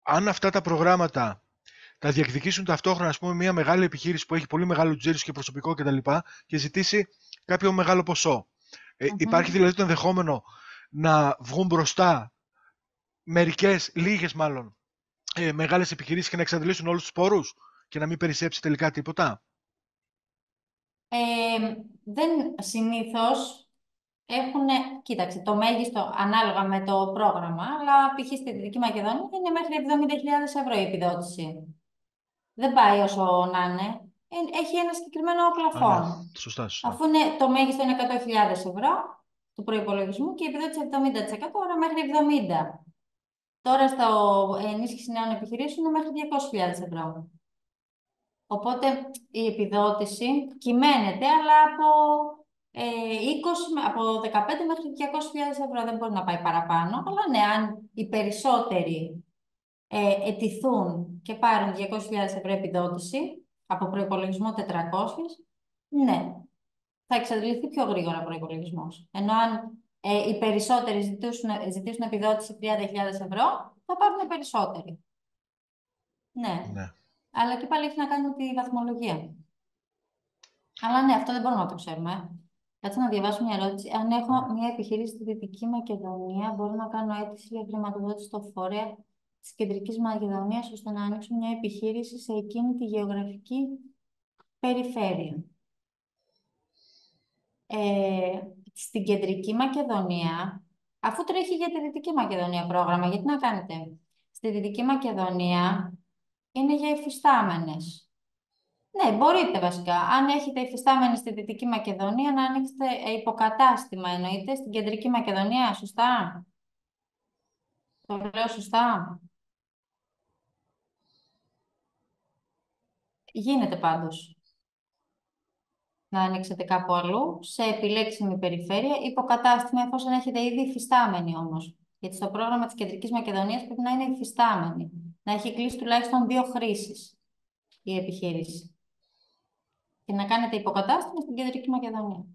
Αν αυτά τα προγράμματα τα διεκδικήσουν ταυτόχρονα, ας πούμε, μια μεγάλη επιχείρηση που έχει πολύ μεγάλο τζίρο και προσωπικό κτλ. Και ζητήσει κάποιο μεγάλο ποσό. Υπάρχει Μμμ. δηλαδή το ενδεχόμενο να βγουν μπροστά μερικές, λίγες μάλλον, μεγάλες επιχειρήσεις και να εξαντλήσουν όλους τους πόρους και να μην περισσέψει τελικά τίποτα. Δεν συνήθως έχουν, κοίταξε, το μέγιστο ανάλογα με το πρόγραμμα, αλλά π.χ. στη Δυτική Μακεδονία είναι μέχρι 70.000 ευρώ η επιδότηση. Δεν πάει όσο να είναι. Έχει ένα συγκεκριμένο Α, ναι. πλαφόν. Σωστά. Αφού είναι, το μέγιστο είναι 100.000 ευρώ του προϋπολογισμού και η επιδότηση 70%, άρα μέχρι 70. Τώρα στο ενίσχυση νέων επιχειρήσεων είναι μέχρι 200.000 ευρώ. Οπότε η επιδότηση κυμαίνεται, αλλά από 15 μέχρι 200.000 ευρώ δεν μπορεί να πάει παραπάνω. Αλλά ναι, αν οι περισσότεροι αιτηθούν και πάρουν 200.000 ευρώ επιδότηση από προϋπολογισμό 400, ναι, θα εξαντληθεί πιο γρήγορα ο προϋπολογισμός. Ενώ αν οι περισσότεροι ζητήσουν επιδότηση 30.000 ευρώ, θα πάρουν περισσότεροι. Ναι. Ναι. Αλλά και πάλι έχει να κάνει με τη βαθμολογία. Αλλά ναι, αυτό δεν μπορούμε να το ξέρουμε. Κάτσε να διαβάσω μια ερώτηση. Αν έχω μια επιχείρηση στη Δυτική Μακεδονία, μπορώ να κάνω αίτηση για χρηματοδότηση στο φορέα τη Κεντρική Μακεδονία, ώστε να ανοίξω μια επιχείρηση σε εκείνη τη γεωγραφική περιφέρεια. Στην Κεντρική Μακεδονία, αφού τρέχει για τη Δυτική Μακεδονία πρόγραμμα, γιατί να κάνετε. Στη Δυτική Μακεδονία είναι για υφιστάμενες. Ναι, μπορείτε βασικά. Αν έχετε υφιστάμενη στη Δυτική Μακεδονία, να ανοίξετε υποκατάστημα, εννοείται, στην Κεντρική Μακεδονία, σωστά. Το λέω σωστά. Γίνεται πάντως να ανοίξετε κάπου αλλού, σε επιλέξιμη περιφέρεια, υποκατάστημα, εφόσον έχετε ήδη υφιστάμενη όμως. Γιατί στο πρόγραμμα της Κεντρικής Μακεδονίας πρέπει να είναι υφιστάμενη. Να έχει κλείσει τουλάχιστον 2 χρήσεις η επιχείρηση. Και να κάνετε υποκατάστημα στην Κεντρική Μακεδονία.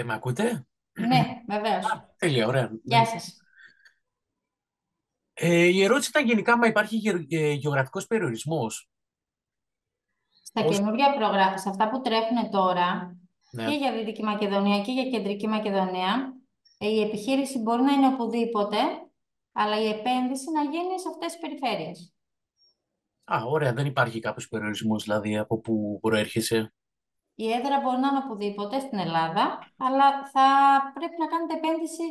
Με ακούτε? Ναι, βεβαίως. Τέλεια, ωραία. Γεια σας. Η ερώτηση ήταν γενικά, μα υπάρχει γεωγραφικός περιορισμός. Στα καινούργια προγράμματα, σε αυτά που τρέχουν τώρα, Ναι. και για Δυτική Μακεδονία και για Κεντρική Μακεδονία, η επιχείρηση μπορεί να είναι οπουδήποτε, αλλά η επένδυση να γίνει σε αυτές τις περιφέρειες. Ωραία, δεν υπάρχει κάποιος περιορισμός, δηλαδή, από πού προέρχεσαι. Η έδρα μπορεί να είναι οπουδήποτε στην Ελλάδα, αλλά θα πρέπει να κάνετε επένδυση,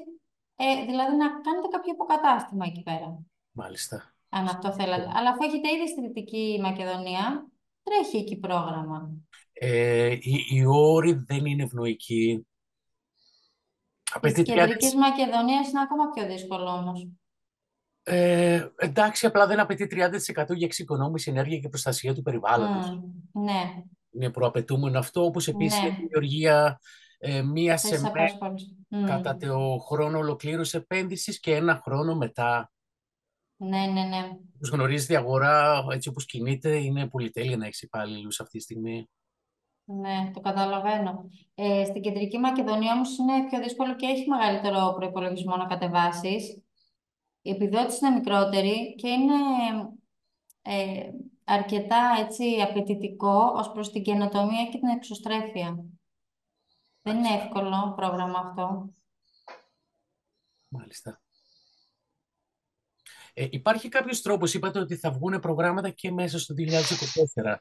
δηλαδή να κάνετε κάποιο υποκατάστημα εκεί πέρα, Μάλιστα. αν αυτό θέλετε. Αλλά αφού έχετε ήδη στη Δυτική Μακεδονία, τρέχει εκεί πρόγραμμα. Οι όροι δεν είναι ευνοϊκοί. Της Κεντρικής Μακεδονίας είναι ακόμα πιο δύσκολο όμως. Εντάξει, απλά δεν απαιτεί 30% για εξοικονόμηση ενέργεια και προστασία του περιβάλλοντος. Ναι. Είναι προαπαιτούμενο αυτό, όπως επίσης Ναι. η Γεωργία μία σεμέ κατά το χρόνο ολοκλήρωση επένδυσης και 1 χρόνο μετά. Ναι, ναι, ναι. Όπως γνωρίζετε, η αγορά, έτσι όπως κινείται, είναι πολυτέλεια να έχεις υπάλληλους αυτή τη στιγμή. Ναι, το καταλαβαίνω. Στην Κεντρική Μακεδονία όμως είναι πιο δύσκολο και έχει μεγαλύτερο προϋπολογισμό να κατεβάσεις. Η επιδότηση είναι μικρότερη και είναι αρκετά έτσι, απαιτητικό ως προς την καινοτομία και την εξωστρέφεια. Δεν είναι εύκολο πρόγραμμα αυτό. Μάλιστα. Υπάρχει κάποιος τρόπος, είπατε ότι θα βγουν προγράμματα και μέσα στο 2024.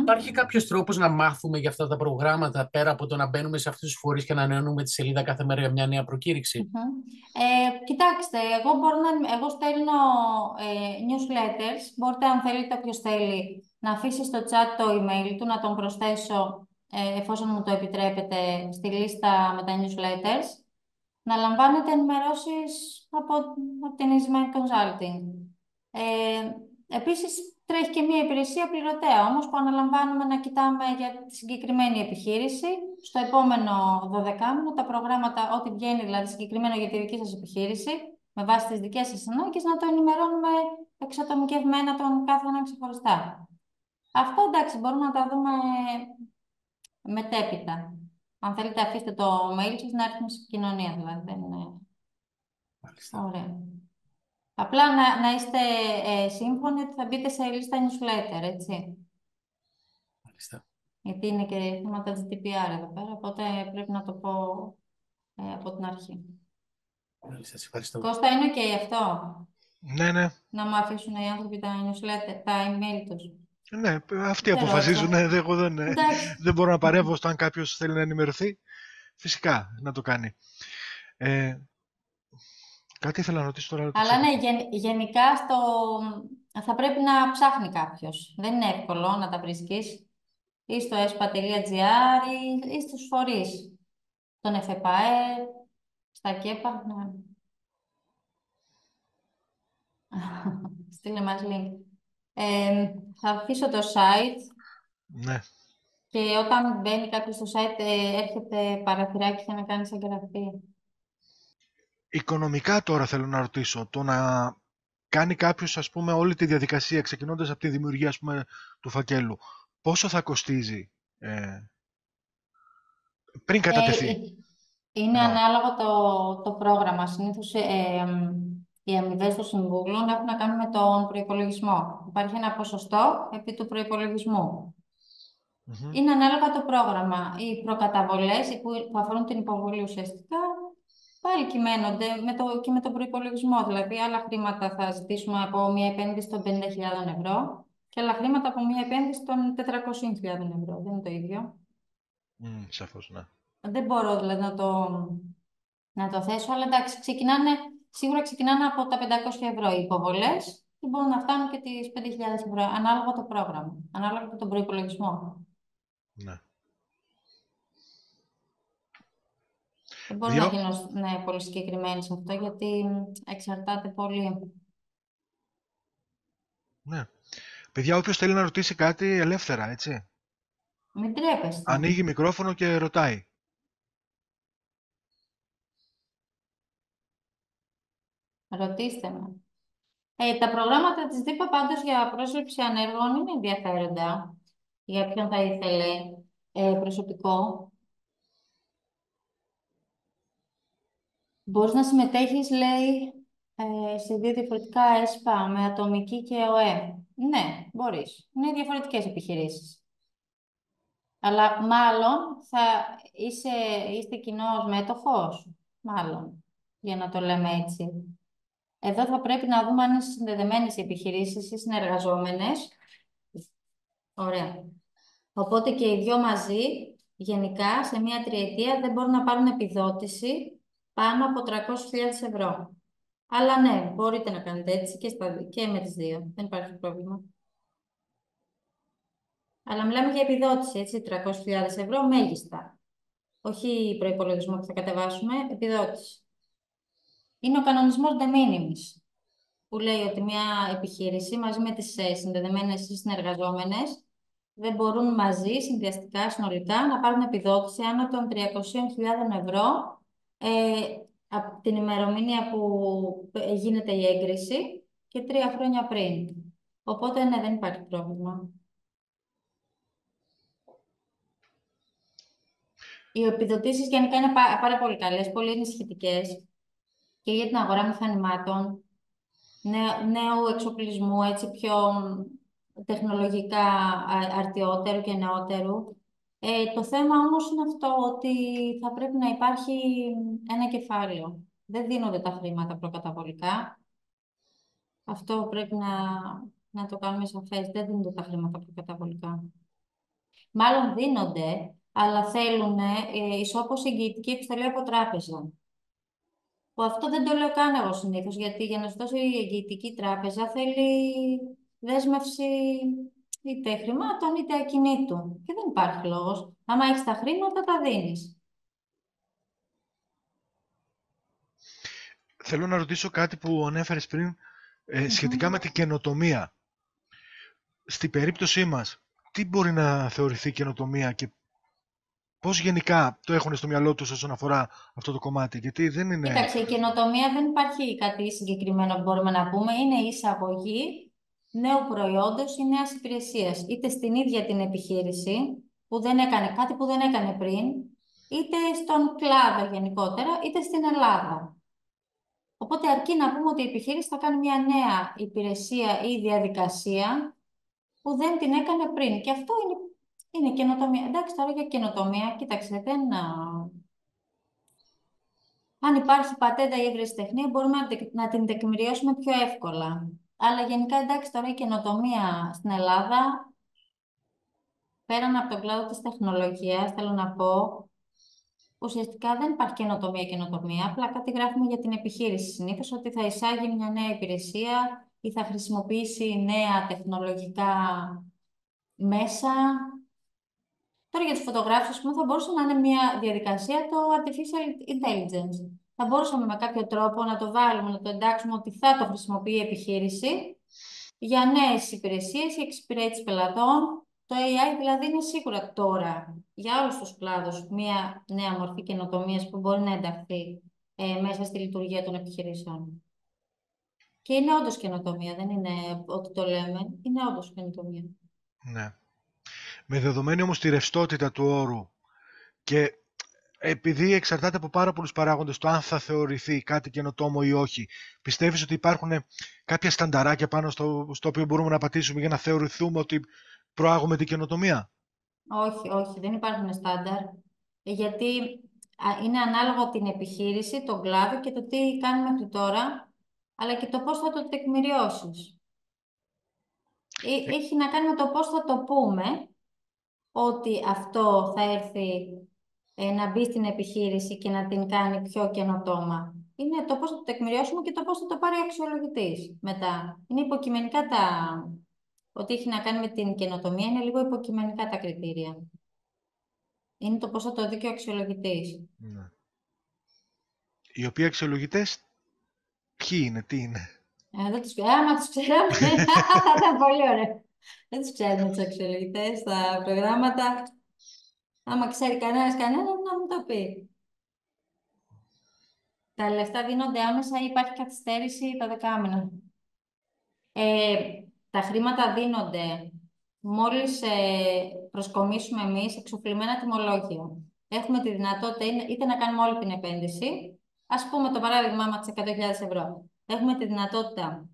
Υπάρχει κάποιος τρόπος να μάθουμε για αυτά τα προγράμματα, πέρα από το να μπαίνουμε σε αυτούς τους φορείς και να ανανεώνουμε τη σελίδα κάθε μέρα για μια νέα προκήρυξη? Κοιτάξτε, εγώ στέλνω newsletters. Μπορείτε, αν θέλετε, όποιος θέλει, να αφήσει στο chat το email του, να τον προσθέσω, εφόσον μου το επιτρέπετε, στη λίστα με τα newsletters. Να λαμβάνετε ενημερώσεις από την Easymind Consulting. Επίσης, τρέχει και μία υπηρεσία πληρωτέα, όμως, που αναλαμβάνουμε να κοιτάμε για τη συγκεκριμένη επιχείρηση. Στο επόμενο 12μηνο, τα προγράμματα, ό,τι βγαίνει δηλαδή συγκεκριμένο για τη δική σας επιχείρηση, με βάση τις δικές σας ανάγκες, να το ενημερώνουμε εξατομικευμένα τον κάθε έναν ξεχωριστά. Αυτό, εντάξει, μπορούμε να τα δούμε μετέπειτα. Αν θέλετε, αφήστε το mail σας να έρθουμε σε επικοινωνία, δηλαδή. Δεν είναι... Μάλιστα. Ωραία. Απλά να είστε σύμφωνοι ότι θα μπείτε σε λίστα newsletter, έτσι. Μάλιστα. Γιατί είναι και θέματα GDPR εδώ πέρα, οπότε πρέπει να το πω από την αρχή. Μάλιστα, σας ευχαριστώ. Κώστα, είναι και αυτό. Ναι, ναι. Να μου αφήσουν οι άνθρωποι τα newsletter, τα email τους. Ναι, αυτοί αποφασίζουν. Εγώ δεν μπορώ να παρεύω στο αν κάποιος θέλει να ενημερωθεί. Φυσικά να το κάνει. Κάτι ήθελα να ρωτήσω τώρα. Αλλά ναι, γενικά θα πρέπει να ψάχνει κάποιος. Δεν είναι εύκολο να τα βρίσκεις. Ή στο espa.gr ή στους φορείς. Τον ΕΦΕΠΑΕ, στα ΚΕΠΑ. Ναι. Στείλε μας link. Θα αφήσω το site. Ναι. Και όταν μπαίνει κάποιος στο site, έρχεται παραθυράκι για να κάνεις εγγραφή. Οικονομικά τώρα θέλω να ρωτήσω, το να κάνει κάποιος, ας πούμε, όλη τη διαδικασία, ξεκινώντας από τη δημιουργία, ας πούμε, του φακέλου, πόσο θα κοστίζει πριν κατατεθεί? Είναι ανάλογο το πρόγραμμα. Συνήθως οι αμοιβές των συμβούλων έχουν να κάνουν με τον προϋπολογισμό. Υπάρχει ένα ποσοστό επί του προϋπολογισμού. Είναι ανάλογα το πρόγραμμα. Οι προκαταβολές που αφορούν την υποβολή ουσιαστικά πάλι κυμαίνονται και με τον προϋπολογισμό. Δηλαδή, άλλα χρήματα θα ζητήσουμε από μια επένδυση των 50.000 ευρώ και άλλα χρήματα από μια επένδυση των 400.000 ευρώ. Δεν είναι το ίδιο. Σαφώς, ναι. Δεν μπορώ δηλαδή να το θέσω, αλλά εντάξει, σίγουρα ξεκινάνε από τα 500 ευρώ οι υποβολές και μπορούν να φτάνουν και τις 5.000 ευρώ, ανάλογα το πρόγραμμα, ανάλογα και τον προϋπολογισμό. Ναι. Δεν μπορώ να γίνω πολύ συγκεκριμένη σε αυτό, γιατί εξαρτάται πολύ. Ναι. Παιδιά, όποιος θέλει να ρωτήσει κάτι ελεύθερα, έτσι. Μην τρέπεστε. Ανοίγει μικρόφωνο και ρωτάει. Ρωτήστε με. Τα προγράμματα της ΔΥΠΑ πάντως για πρόσληψη ανέργων είναι ενδιαφέροντα. Για ποιον θα ήθελε προσωπικό. Μπορείς να συμμετέχεις, λέει, σε 2 διαφορετικά ΕΣΠΑ με ατομική και ΟΕ. Ναι, μπορείς. Είναι διαφορετικές επιχειρήσεις. Αλλά μάλλον είστε κοινός μέτοχος. Μάλλον, για να το λέμε έτσι. Εδώ θα πρέπει να δούμε αν είναι συνδεδεμένες οι επιχειρήσεις ή συνεργαζόμενες. Ωραία. Οπότε και οι δυο μαζί, γενικά, σε μία τριετία δεν μπορούν να πάρουν επιδότηση πάνω από 300.000 ευρώ. Αλλά ναι, μπορείτε να κάνετε έτσι και με τις δύο. Δεν υπάρχει πρόβλημα. Αλλά μιλάμε για επιδότηση, έτσι, 300.000 ευρώ μέγιστα. Όχι προϋπολογισμό που θα κατεβάσουμε, επιδότηση. Είναι ο κανονισμός de minimis, που λέει ότι μια επιχείρηση μαζί με τις συνδεδεμένες ή συνεργαζόμενες δεν μπορούν μαζί, συνδυαστικά, συνολικά, να πάρουν επιδότηση άνω των 300.000 ευρώ από την ημερομηνία που γίνεται η έγκριση και 3 χρόνια πριν. Οπότε, ναι, δεν υπάρχει πρόβλημα. Οι επιδοτήσεις γενικά είναι πάρα πολύ καλές, πολύ ενισχυτικές και για την αγορά μηχανημάτων, νέου εξοπλισμού, έτσι πιο τεχνολογικά αρτιότερου και νεότερου. Το θέμα όμως είναι αυτό, ότι θα πρέπει να υπάρχει ένα κεφάλαιο. Δεν δίνονται τα χρήματα προκαταβολικά. Αυτό πρέπει να το κάνουμε σαφές. Δεν δίνονται τα χρήματα προκαταβολικά. Μάλλον δίνονται, αλλά θέλουν ισόπωση εγγυητική επιστολή από τράπεζα. Που αυτό δεν το λέω καν εγώ συνήθως, γιατί για να σου δώσει η εγγυητική τράπεζα θέλει δέσμευση είτε χρημάτων είτε ακινήτου. Και δεν υπάρχει λόγος. Άμα έχεις τα χρήματα, τα δίνεις. Θέλω να ρωτήσω κάτι που ανέφερες πριν σχετικά με την καινοτομία. Στην περίπτωσή μας, τι μπορεί να θεωρηθεί καινοτομία και πώς γενικά το έχουν στο μυαλό τους όσον αφορά αυτό το κομμάτι, γιατί δεν είναι... Κοίταξε, η καινοτομία δεν υπάρχει κάτι συγκεκριμένο που μπορούμε να πούμε. Είναι η εισαγωγή νέου προϊόντος ή νέας υπηρεσίας. Είτε στην ίδια την επιχείρηση, που δεν έκανε κάτι που δεν έκανε πριν, είτε στον κλάδο γενικότερα, είτε στην Ελλάδα. Οπότε αρκεί να πούμε ότι η επιχείρηση θα κάνει μια νέα υπηρεσία ή διαδικασία που δεν την έκανε πριν. Και αυτό είναι καινοτομία. Εντάξει, τώρα για καινοτομία, κοίταξε, αν υπάρχει πατέντα ή ευρεσιτεχνία, μπορούμε να την τεκμηριώσουμε πιο εύκολα. Αλλά γενικά, εντάξει, τώρα η καινοτομία στην Ελλάδα, πέραν από τον κλάδο της τεχνολογίας, θέλω να πω, ουσιαστικά δεν υπάρχει καινοτομία. Απλά κάτι γράφουμε για την επιχείρηση συνήθως, ότι θα εισάγει μια νέα υπηρεσία ή θα χρησιμοποιήσει νέα τεχνολογικά μέσα. Τώρα για τους φωτογράφους, ας πούμε, θα μπορούσε να είναι μια διαδικασία το artificial intelligence. Θα μπορούσαμε με κάποιο τρόπο να το βάλουμε, να το εντάξουμε ότι θα το χρησιμοποιεί η επιχείρηση για νέες υπηρεσίες ή εξυπηρέτηση πελατών. Το AI δηλαδή είναι σίγουρα τώρα για όλους τους κλάδους μια νέα μορφή καινοτομίας που μπορεί να ενταχθεί μέσα στη λειτουργία των επιχειρήσεων. Και είναι όντως καινοτομία, δεν είναι ότι το λέμε, είναι όντως καινοτομία. Ναι. Με δεδομένη όμως τη ρευστότητα του όρου και επειδή εξαρτάται από πάρα πολλούς παράγοντες το αν θα θεωρηθεί κάτι καινοτόμο ή όχι, πιστεύεις ότι υπάρχουν κάποια στανταράκια πάνω στο οποίο μπορούμε να πατήσουμε για να θεωρηθούμε ότι προάγουμε την καινοτομία? Όχι, δεν υπάρχουν στάνταρ. Γιατί είναι ανάλογα την επιχείρηση, τον κλάδο και το τι κάνει μέχρι τώρα, αλλά και το πώς θα το τεκμηριώσεις. Έχει να κάνει με το πώς θα το πούμε, ότι αυτό θα έρθει να μπει στην επιχείρηση και να την κάνει πιο καινοτόμα. Είναι το πώς θα το τεκμηριώσουμε και το πώς θα το πάρει ο αξιολογητής μετά. Είναι υποκειμενικά ό,τι έχει να κάνει με την καινοτομία είναι λίγο υποκειμενικά τα κριτήρια. Είναι το πώς θα το δει και ο αξιολογητής. Ναι. Οι οποίοι αξιολογητές, ποιοι είναι, τι είναι? Άμα τους ξέραμε, θα ήταν πολύ ωραία. Δεν τους ξέρουμε τους αξιολογητές, τα προγράμματα. Άμα ξέρει κανέναν να μου το πει. Τα λεφτά δίνονται άμεσα ή υπάρχει καθυστέρηση τα δεκάμινα. Τα χρήματα δίνονται μόλις προσκομίσουμε εμείς εξοφλημμένα τιμολόγια. Έχουμε τη δυνατότητα είτε να κάνουμε όλη την επένδυση, ας πούμε το παράδειγμα με τις 100.000 ευρώ. Έχουμε τη δυνατότητα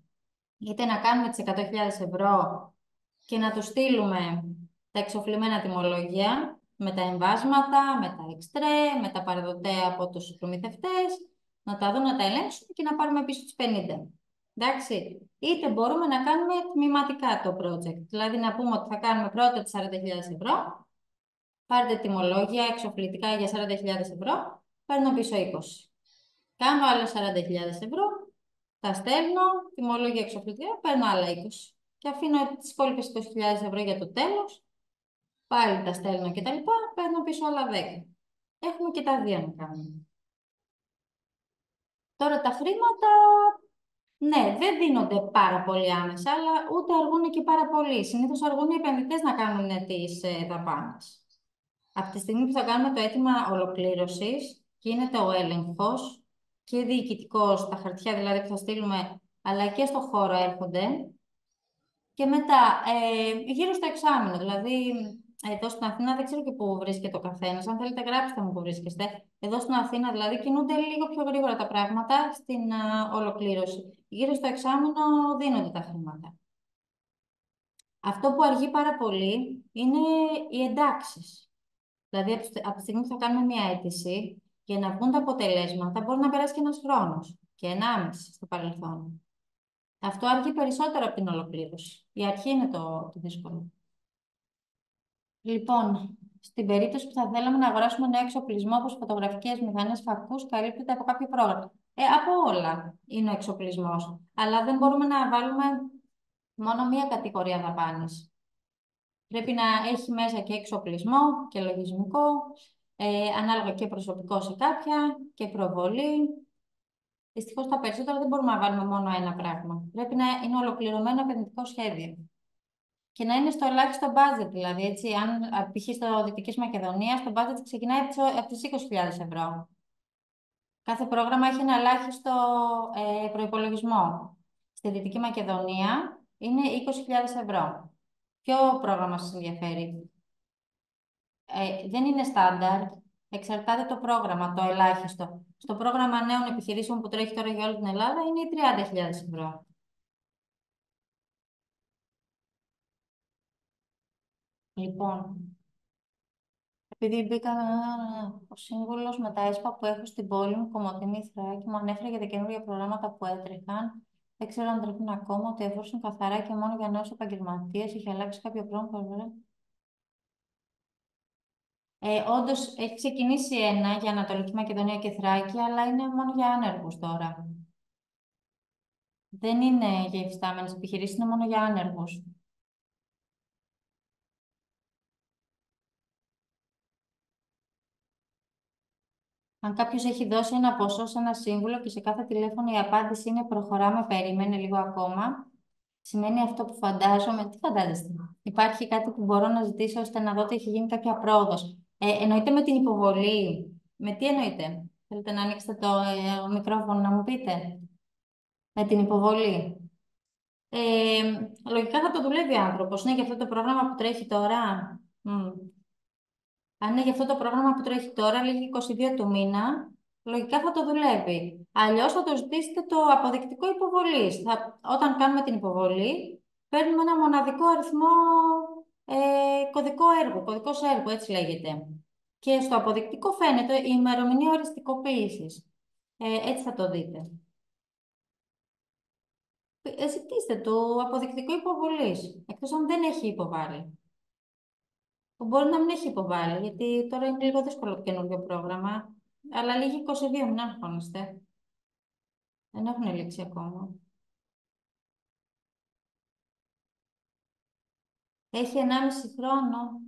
είτε να κάνουμε τις 100.000 ευρώ και να τους στείλουμε τα εξοφλημμένα τιμολόγια με τα εμβάσματα, με τα εξτρέ, με τα παραδοτέα από τους προμηθευτές, να τα δουν, να τα ελέγξουν και να πάρουμε πίσω τις 50. Εντάξει. Είτε μπορούμε να κάνουμε τμηματικά το project. Δηλαδή να πούμε ότι θα κάνουμε πρώτα τις 40.000 ευρώ, πάρτε τιμολόγια εξοφλητικά για 40.000 ευρώ, παίρνω πίσω 20. Κάνω άλλα 40.000 ευρώ, τα στέλνω, τιμολόγια εξοφλητικά, παίρνω άλλα 20. Και αφήνω τις υπόλοιπες 20.000 ευρώ για το τέλος, πάλι τα στέλνω και τα λοιπά, παίρνω πίσω άλλα 10. Έχουμε και τα δύο να κάνουμε. Τώρα τα χρήματα, ναι, δεν δίνονται πάρα πολύ άμεσα, αλλά ούτε αργούν και πάρα πολύ. Συνήθως αργούν οι επενδυτές να κάνουν τις δαπάνες. Από τη στιγμή που θα κάνουμε το αίτημα ολοκλήρωσης, γίνεται ο έλεγχος και διοικητικός, τα χαρτιά δηλαδή που θα στείλουμε, αλλά και στο χώρο έρχονται. Και μετά, γύρω στο εξάμηνο, δηλαδή εδώ στην Αθήνα δεν ξέρω και πού βρίσκεται ο καθένας. Αν θέλετε, γράψτε μου πού βρίσκεστε. Εδώ στην Αθήνα, δηλαδή, κινούνται λίγο πιο γρήγορα τα πράγματα στην ολοκλήρωση. Γύρω στο εξάμηνο δίνονται τα χρήματα. Αυτό που αργεί πάρα πολύ είναι οι εντάξεις. Δηλαδή, από τη στιγμή που θα κάνουμε μια αίτηση, για να βγουν τα αποτελέσματα, μπορεί να περάσει και ένας χρόνος και 1,5 στο παρελθόν. Αυτό αργεί περισσότερο από την ολοκλήρωση. Η αρχή είναι το δύσκολο. Λοιπόν, στην περίπτωση που θα θέλαμε να αγοράσουμε νέο εξοπλισμό, όπως φωτογραφικές μηχανές, φακούς, καλύπτεται από κάποιο πρόγραμμα. Από όλα είναι ο εξοπλισμός. Αλλά δεν μπορούμε να βάλουμε μόνο μία κατηγορία δαπάνης. Πρέπει να έχει μέσα και εξοπλισμό και λογισμικό, ανάλογα και προσωπικό σε κάποια και προβολή. Δυστυχώς τα περισσότερα δεν μπορούμε να βάλουμε μόνο ένα πράγμα. Πρέπει να είναι ολοκληρωμένο επενδυτικό σχέδιο. Και να είναι στο ελάχιστο budget, δηλαδή, έτσι, αν π.χ. στο Δυτικής Μακεδονίας, το budget ξεκινάει από τις 20.000 ευρώ. Κάθε πρόγραμμα έχει ένα ελάχιστο προϋπολογισμό. Στη Δυτική Μακεδονία είναι 20.000 ευρώ. Ποιο πρόγραμμα σας ενδιαφέρει? Δεν είναι στάνταρ. Εξαρτάται το πρόγραμμα, το ελάχιστο. Στο πρόγραμμα νέων επιχειρήσεων που τρέχει τώρα για όλη την Ελλάδα είναι οι 30.000 ευρώ. Λοιπόν, επειδή μπήκα ο σύμβουλος με τα ΕΣΠΑ που έχω στην πόλη μου, Κομοτηνή Θράκη, μου ανέφερε για τα καινούργια προγράμματα που έτρεχαν. Δεν ξέρω αν τρέχουν ακόμα, ότι εφόσον καθαρά και μόνο για νέους επαγγελματίες, έχει αλλάξει κάποιο πρόγραμμα. Όντως, έχει ξεκινήσει ένα για Ανατολική Μακεδονία και Θράκη, αλλά είναι μόνο για άνεργους τώρα. Δεν είναι για υφιστάμενες επιχειρήσεις, είναι μόνο για άνεργους. Αν κάποιος έχει δώσει ένα ποσό σε ένα σύμβουλο και σε κάθε τηλέφωνο η απάντηση είναι προχωράμε, περίμενε λίγο ακόμα, σημαίνει αυτό που φαντάζομαι. Τι φαντάζεστε? Υπάρχει κάτι που μπορώ να ζητήσω ώστε να δω ότι έχει γίνει κάποια πρόοδος? Εννοείται με την υποβολή? Με τι εννοείται? Θέλετε να ανοίξετε το μικρόφωνο να μου πείτε? Με την υποβολή. Λογικά θα το δουλεύει ο άνθρωπος. Είναι για αυτό το πρόγραμμα που τρέχει τώρα. Αν είναι για αυτό το πρόγραμμα που τρέχει τώρα, λίγη 22 του μήνα, λογικά θα το δουλεύει. Αλλιώς θα το ζητήσετε το αποδεικτικό υποβολής. Όταν κάνουμε την υποβολή, παίρνουμε ένα μοναδικό αριθμό κωδικός έργου, έτσι λέγεται. Και στο αποδεικτικό φαίνεται η ημερομηνία οριστικοποίησης. Έτσι θα το δείτε. Ζητήστε το αποδεικτικό υποβολής, εκτός αν δεν έχει υποβάλει. Μπορεί να μην έχει υποβάλει, γιατί τώρα είναι λίγο δύσκολο το καινούργιο πρόγραμμα. Αλλά λίγοι 22, μην αγχώνεστε. Δεν έχουν λήξει ακόμα. Έχει 1,5 χρόνο.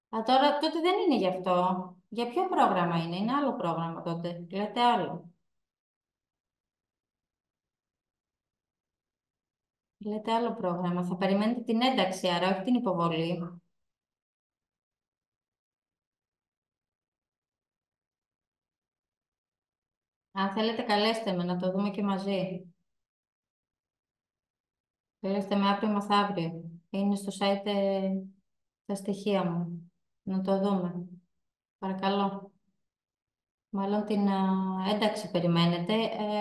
Τώρα τότε δεν είναι γι' αυτό. Για ποιο πρόγραμμα είναι? Είναι άλλο πρόγραμμα τότε. Λέτε άλλο. Λέτε άλλο πρόγραμμα. Θα περιμένετε την ένταξη, άρα όχι την υποβολή. Αν θέλετε, καλέστε με να το δούμε και μαζί. Καλέστε με αύριο μεθαύριο. Είναι στο site τα στοιχεία μου. Να το δούμε. Παρακαλώ. Μάλλον την ένταξη περιμένετε,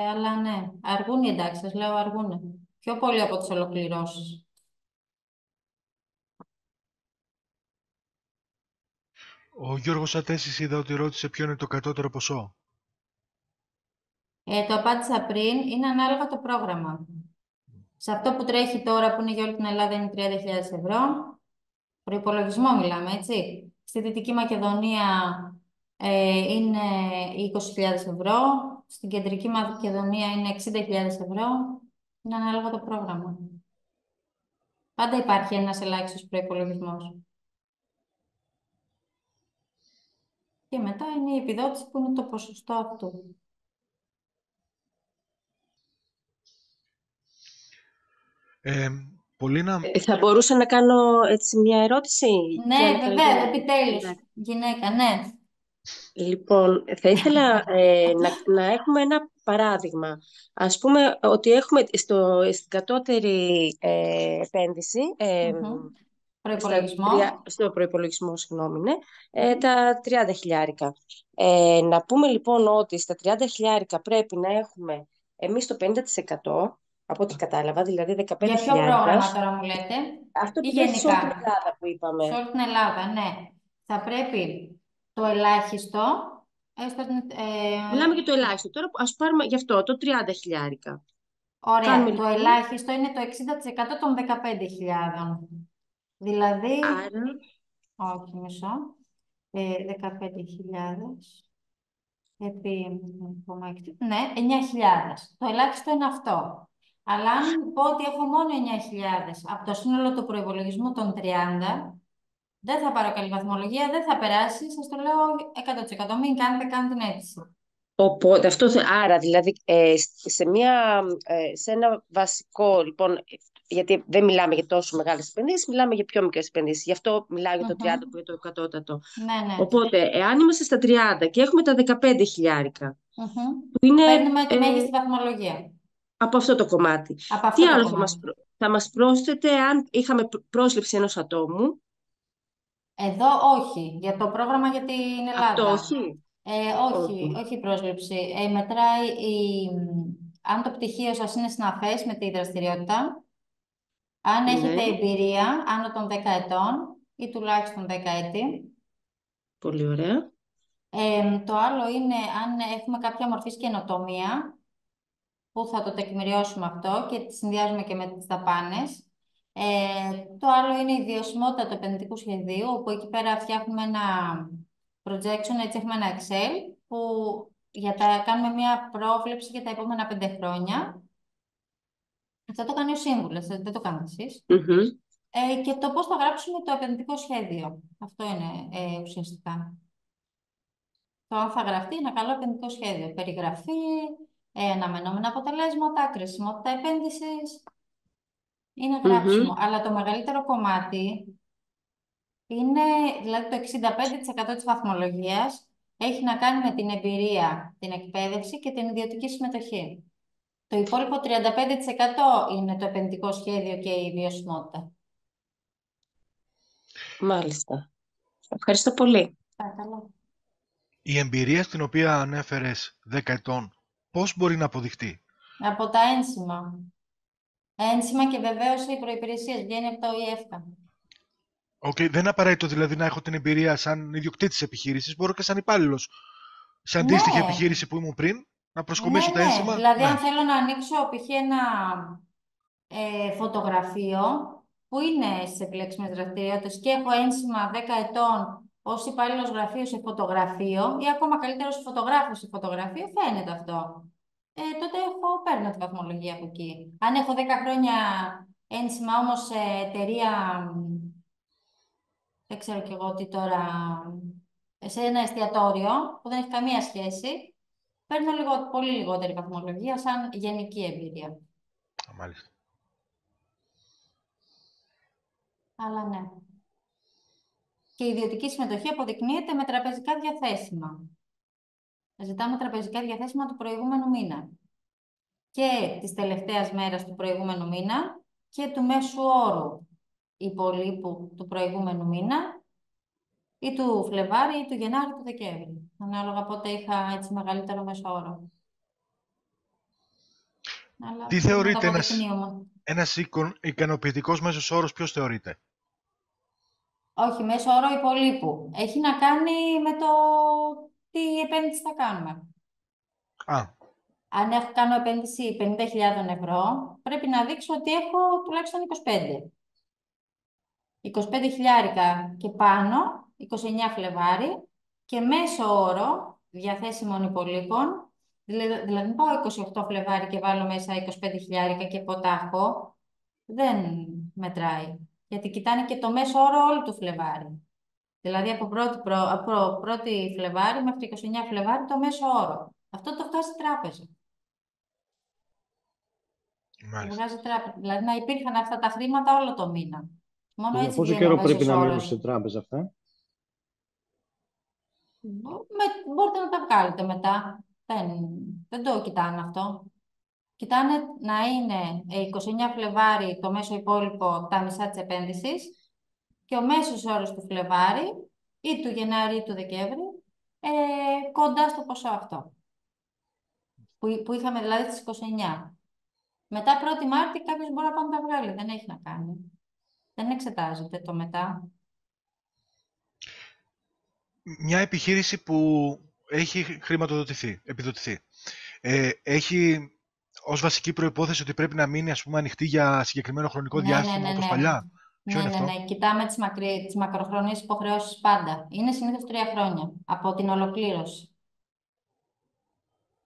αλλά ναι, αργούν οι εντάξεις, σας λέω αργούν. Πιο πολύ από τις ολοκληρώσεις. Ο Γιώργος Ατέσης είδα ότι ρώτησε ποιο είναι το κατώτερο ποσό. Το απάντησα πριν, είναι ανάλογα το πρόγραμμα. Σε αυτό που τρέχει τώρα, που είναι για όλη την Ελλάδα, είναι 30.000 ευρώ. Προϋπολογισμό μιλάμε, έτσι. Στη Δυτική Μακεδονία είναι 20.000 ευρώ. Στην Κεντρική Μακεδονία είναι 60.000 ευρώ. Είναι ανάλογα το πρόγραμμα. Πάντα υπάρχει ένας ελάχιστος προϋπολογισμός. Και μετά είναι η επιδότηση που είναι το ποσοστό αυτού. Πολύνα, Θα μπορούσα να κάνω έτσι μια ερώτηση? Ναι, βέβαια, επιτέλους. Γυναίκα, ναι. Λοιπόν, θα ήθελα να έχουμε ένα παράδειγμα. Ας πούμε ότι έχουμε στην κατώτερη επένδυση, Προϋπολογισμό. στο προϋπολογισμό, συγγνώμη, ναι, τα 30 χιλιάρικα. Να πούμε λοιπόν ότι στα 30 χιλιάρικα πρέπει να έχουμε εμείς το 50%, από ό,τι κατάλαβα, δηλαδή 15 Για ποιο χιλιάρικα. πρόγραμμα τώρα μου λέτε? Αυτό ή που πέφτει σε όλη την γενικά? Ελλάδα που είπαμε. Σε όλη την Ελλάδα, ναι. Θα πρέπει το ελάχιστο. Μιλάμε για το ελάχιστο. Τώρα ας πάρουμε γι' αυτό το 30 χιλιάρικα. Ωραία. Κάνουμε, Το λοιπόν, ελάχιστο είναι το 60% των 15.000. Δηλαδή, άρα, όχι μισό, 15.000 επί 0,6, ναι, 9.000. Το ελάχιστο είναι αυτό. Αλλά αν πω ότι έχω μόνο 9.000 από το σύνολο του προϋπολογισμού των 30, δεν θα πάρω καλή βαθμολογία, δεν θα περάσει, σας το λέω 100%. Μην κάνετε καν την αίτηση. οπότε, άρα δηλαδή σε ένα βασικό, λοιπόν, γιατί δεν μιλάμε για τόσο μεγάλες επενδύσεις, μιλάμε για πιο μικρές επενδύσεις. Γι' αυτό μιλάω για το 30 που είναι το εκατότατο. Ναι, ναι. Οπότε, εάν είμαστε στα 30 και έχουμε τα 15 χιλιάρικα, που είναι Παίρνουμε τη μέγιστη βαθμολογία. από αυτό το κομμάτι. Από αυτό Τι το άλλο κομμάτι. θα μας πρόσθετε αν είχαμε πρόσληψη ενός ατόμου? Εδώ όχι, για το πρόγραμμα για την Ελλάδα. Αυτό όχι. Όχι πρόσληψη. Μετράει αν το πτυχίο σας είναι συναφές με τη δραστηριότητα, αν Ναι. έχετε εμπειρία άνω των 10 ετών ή τουλάχιστον 10 έτη. Πολύ ωραία. Το άλλο είναι αν έχουμε κάποια μορφή καινοτομία, που θα το τεκμηριώσουμε αυτό και τη συνδυάζουμε και με τις δαπάνες. Το άλλο είναι η βιωσιμότητα του επενδυτικού σχεδίου, όπου εκεί πέρα φτιάχνουμε ένα projection, έτσι έχουμε ένα Excel, που κάνουμε μια πρόβλεψη για τα επόμενα 5 χρόνια. Αυτό το κάνει ο σύμβουλος, δεν το κάνετε εσείς. Και το πώς θα γράψουμε το επενδυτικό σχέδιο. Αυτό είναι ουσιαστικά. Το αν θα γραφτεί ένα καλό επενδυτικό σχέδιο. Περιγραφή, αναμενόμενα αποτελέσματα, κρισιμότητα επένδυσης. Είναι γράψιμο. Αλλά το μεγαλύτερο κομμάτι είναι, δηλαδή το 65% της βαθμολογίας έχει να κάνει με την εμπειρία, την εκπαίδευση και την ιδιωτική συμμετοχή. Το υπόλοιπο 35% είναι το επενδυτικό σχέδιο και η βιωσιμότητα. Μάλιστα. Ευχαριστώ πολύ. Παρακαλώ. Η εμπειρία στην οποία ανέφερες 10 ετών, πώς μπορεί να αποδειχτεί? Από τα ένσημα. Ένσημα και βεβαίως οι προϋπηρεσίες. Βγαίνει από το ΙΕΦΚΑ. Δεν είναι απαραίτητο δηλαδή να έχω την εμπειρία σαν ιδιοκτήτης επιχείρησης. Μπορώ και σαν υπάλληλος, σε αντίστοιχη επιχείρηση που ήμουν πριν, να προσκομίσω τα ένσημα. Δηλαδή, αν θέλω να ανοίξω π.χ. ένα φωτογραφείο που είναι στις επιλέξιμες δραστηριότητες και έχω ένσημα 10 ετών ως υπάλληλος γραφείου σε φωτογραφείο ή ακόμα καλύτερο ως φωτογράφος σε φωτογραφείο, φαίνεται αυτό. Τότε παίρνω τη βαθμολογία από εκεί. Αν έχω 10 χρόνια ένσημα όμως σε εταιρεία, δεν ξέρω κι εγώ τι τώρα, σε ένα εστιατόριο που δεν έχει καμία σχέση, παίρνω πολύ λιγότερη βαθμολογία σαν γενική εμπειρία. Μάλιστα. Αλλά ναι. Και η ιδιωτική συμμετοχή αποδεικνύεται με τραπεζικά διαθέσιμα. Ζητάμε τραπεζικά διαθέσιμα του προηγούμενου μήνα. Και της τελευταίας μέρας του προηγούμενου μήνα και του μέσου όρου υπολείπου του προηγούμενου μήνα ή του Φλεβάρι ή του Γενάρη ή του Δεκέμβρη. Ανάλογα πότε είχα έτσι μεγαλύτερο μέσο όρο. Αλλά Τι θεωρείται ένας ικανοποιητικός μέσος όρος, ποιος θεωρείται? Όχι, μέσο όρο υπολείπου. Έχει να κάνει με το τι επένδυση θα κάνουμε. Αν κάνω επένδυση 50.000 ευρώ, πρέπει να δείξω ότι έχω τουλάχιστον 25. 25 χιλιάρικα και πάνω, 29 Φλεβάρι, και μέσο όρο διαθέσιμων υπολείπων, δηλαδή δεν πάω 28 Φλεβάρι και βάλω μέσα 25 χιλιάρικα και ποτάχω, δεν μετράει. Γιατί κοιτάνε και το μέσο όρο όλου του Φλεβάρι. Δηλαδή από 1η Φλεβάρι μέχρι 29 Φλεβάρι το μέσο όρο. Αυτό το βγάζει η τράπεζα. Δηλαδή να υπήρχαν αυτά τα χρήματα όλο το μήνα. Μόνο Για έτσι πόσο βγαίνει ο καιρό πρέπει μέσος να μείνουν όρος. στην τράπεζα αυτά? Μπορείτε να τα βγάλετε μετά. Δεν το κοιτάνε αυτό. Κοιτάνε να είναι 29 Φλεβάρι το μέσο υπόλοιπο τα μισά της επένδυσης και ο μέσος όρος του Φλεβάρι ή του Γενάρη ή του Δεκέμβρη κοντά στο ποσό αυτό. Που είχαμε δηλαδή στις 29. Μετά 1η Μάρτη κάποιος μπορεί να πάει να τα βγάλει. Δεν έχει να κάνει. Δεν εξετάζεται το μετά. Μια επιχείρηση που έχει επιδοτηθεί. Έχει ως βασική προϋπόθεση ότι πρέπει να μείνει, ας πούμε, ανοιχτή για συγκεκριμένο χρονικό διάστημα, όπως παλιά. Ποιο είναι αυτό? Ναι. Κοιτάμε τις μακροχρόνιες υποχρεώσεις πάντα. Είναι συνήθως 3 χρόνια από την ολοκλήρωση.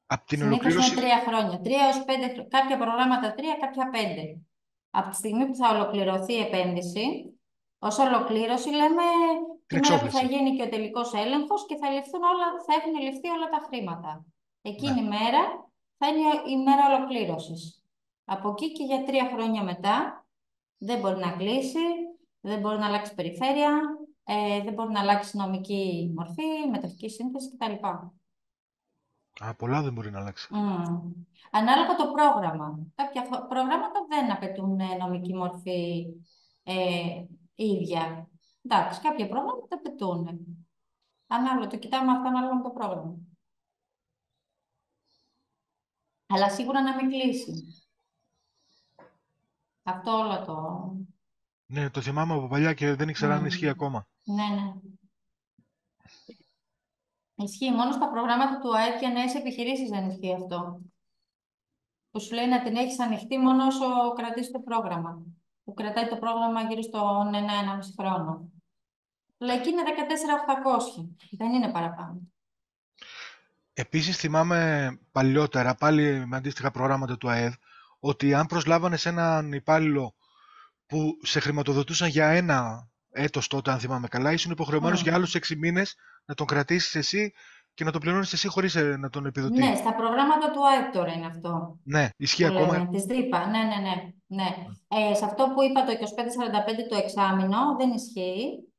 Από την Συνήθως ολοκλήρωση... είναι 3 χρόνια. 3 έως 5, κάποια προγράμματα 3, κάποια 5. Από τη στιγμή που θα ολοκληρωθεί η επένδυση, ως ολοκλήρωση λέμε τη μέρα που θα γίνει και ο τελικός έλεγχος και θα έχουν ληφθεί όλα τα χρήματα. Εκείνη η μέρα θα είναι η μέρα ολοκλήρωσης. Από εκεί και για 3 χρόνια μετά δεν μπορεί να κλείσει, δεν μπορεί να αλλάξει περιφέρεια, δεν μπορεί να αλλάξει νομική μορφή, μετοχική σύνθεση κτλ. Πολλά δεν μπορεί να αλλάξει. Ανάλογα το πρόγραμμα. Κάποια προγράμματα δεν απαιτούν νομική μορφή ίδια. Εντάξει, κάποια πρόγραμματα απαιτούν. Ανάλογα, το κοιτάμε αυτό ανάλογα με το πρόγραμμα. Αλλά σίγουρα να μην κλείσει. Αυτό όλο το... Ναι, το θυμάμαι από παλιά και δεν ήξερα αν ισχύει ακόμα. Ναι. Ισχύει μόνο στα προγράμματα του ΑΕΠ και νέες επιχειρήσεις δεν ισχύει αυτό. Που σου λέει να την έχεις ανοιχτή μόνο όσο κρατήσει το πρόγραμμα. Που κρατάει το πρόγραμμα γύρω στον 1-1,5 χρόνο. Αλλά εκεί είναι 14.800. Δεν είναι παραπάνω. Επίσης θυμάμαι παλιότερα, πάλι με αντίστοιχα προγράμματα του ΑΕΔ, ότι αν προσλάβανε σε έναν υπάλληλο που σε χρηματοδοτούσαν για 1 έτος τότε, αν θυμάμαι καλά, ήσουν υποχρεωμένος για άλλους 6 μήνες να τον κρατήσεις εσύ και να τον πληρώνεις εσύ χωρίς να τον επιδοτεί. Ναι, στα προγράμματα του ΑΕΠ τώρα είναι αυτό. Ναι, ισχύει ακόμα. Της ΔΥΠΑ, ναι. Σε αυτό που είπα το 25-45 το εξάμηνο δεν ισχύει.